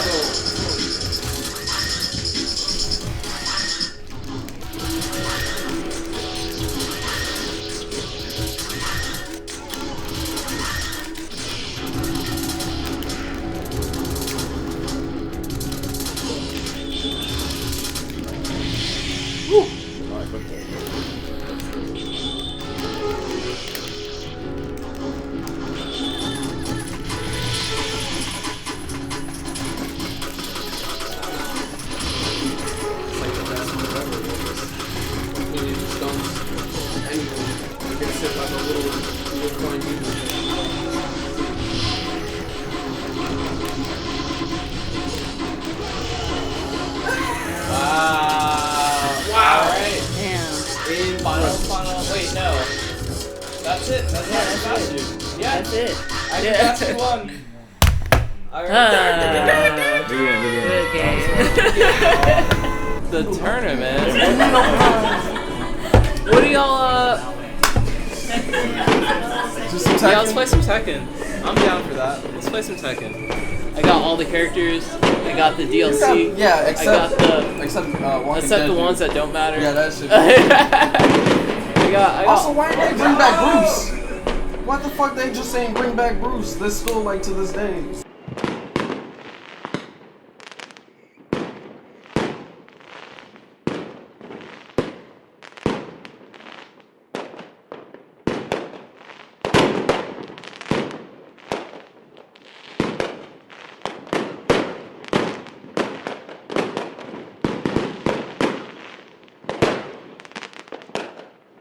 That's it. I think that's who won. Good game. The tournament. What do y'all Just some yeah, let's play some Tekken. I'm down for that. Let's play some Tekken. I got all the characters. I got the DLC. Yeah, except I got except the ones that don't matter. Yeah, that shit. I got Also, why didn't they bring back Bruce? What the fuck they just saying bring back Bruce? This still like to this day.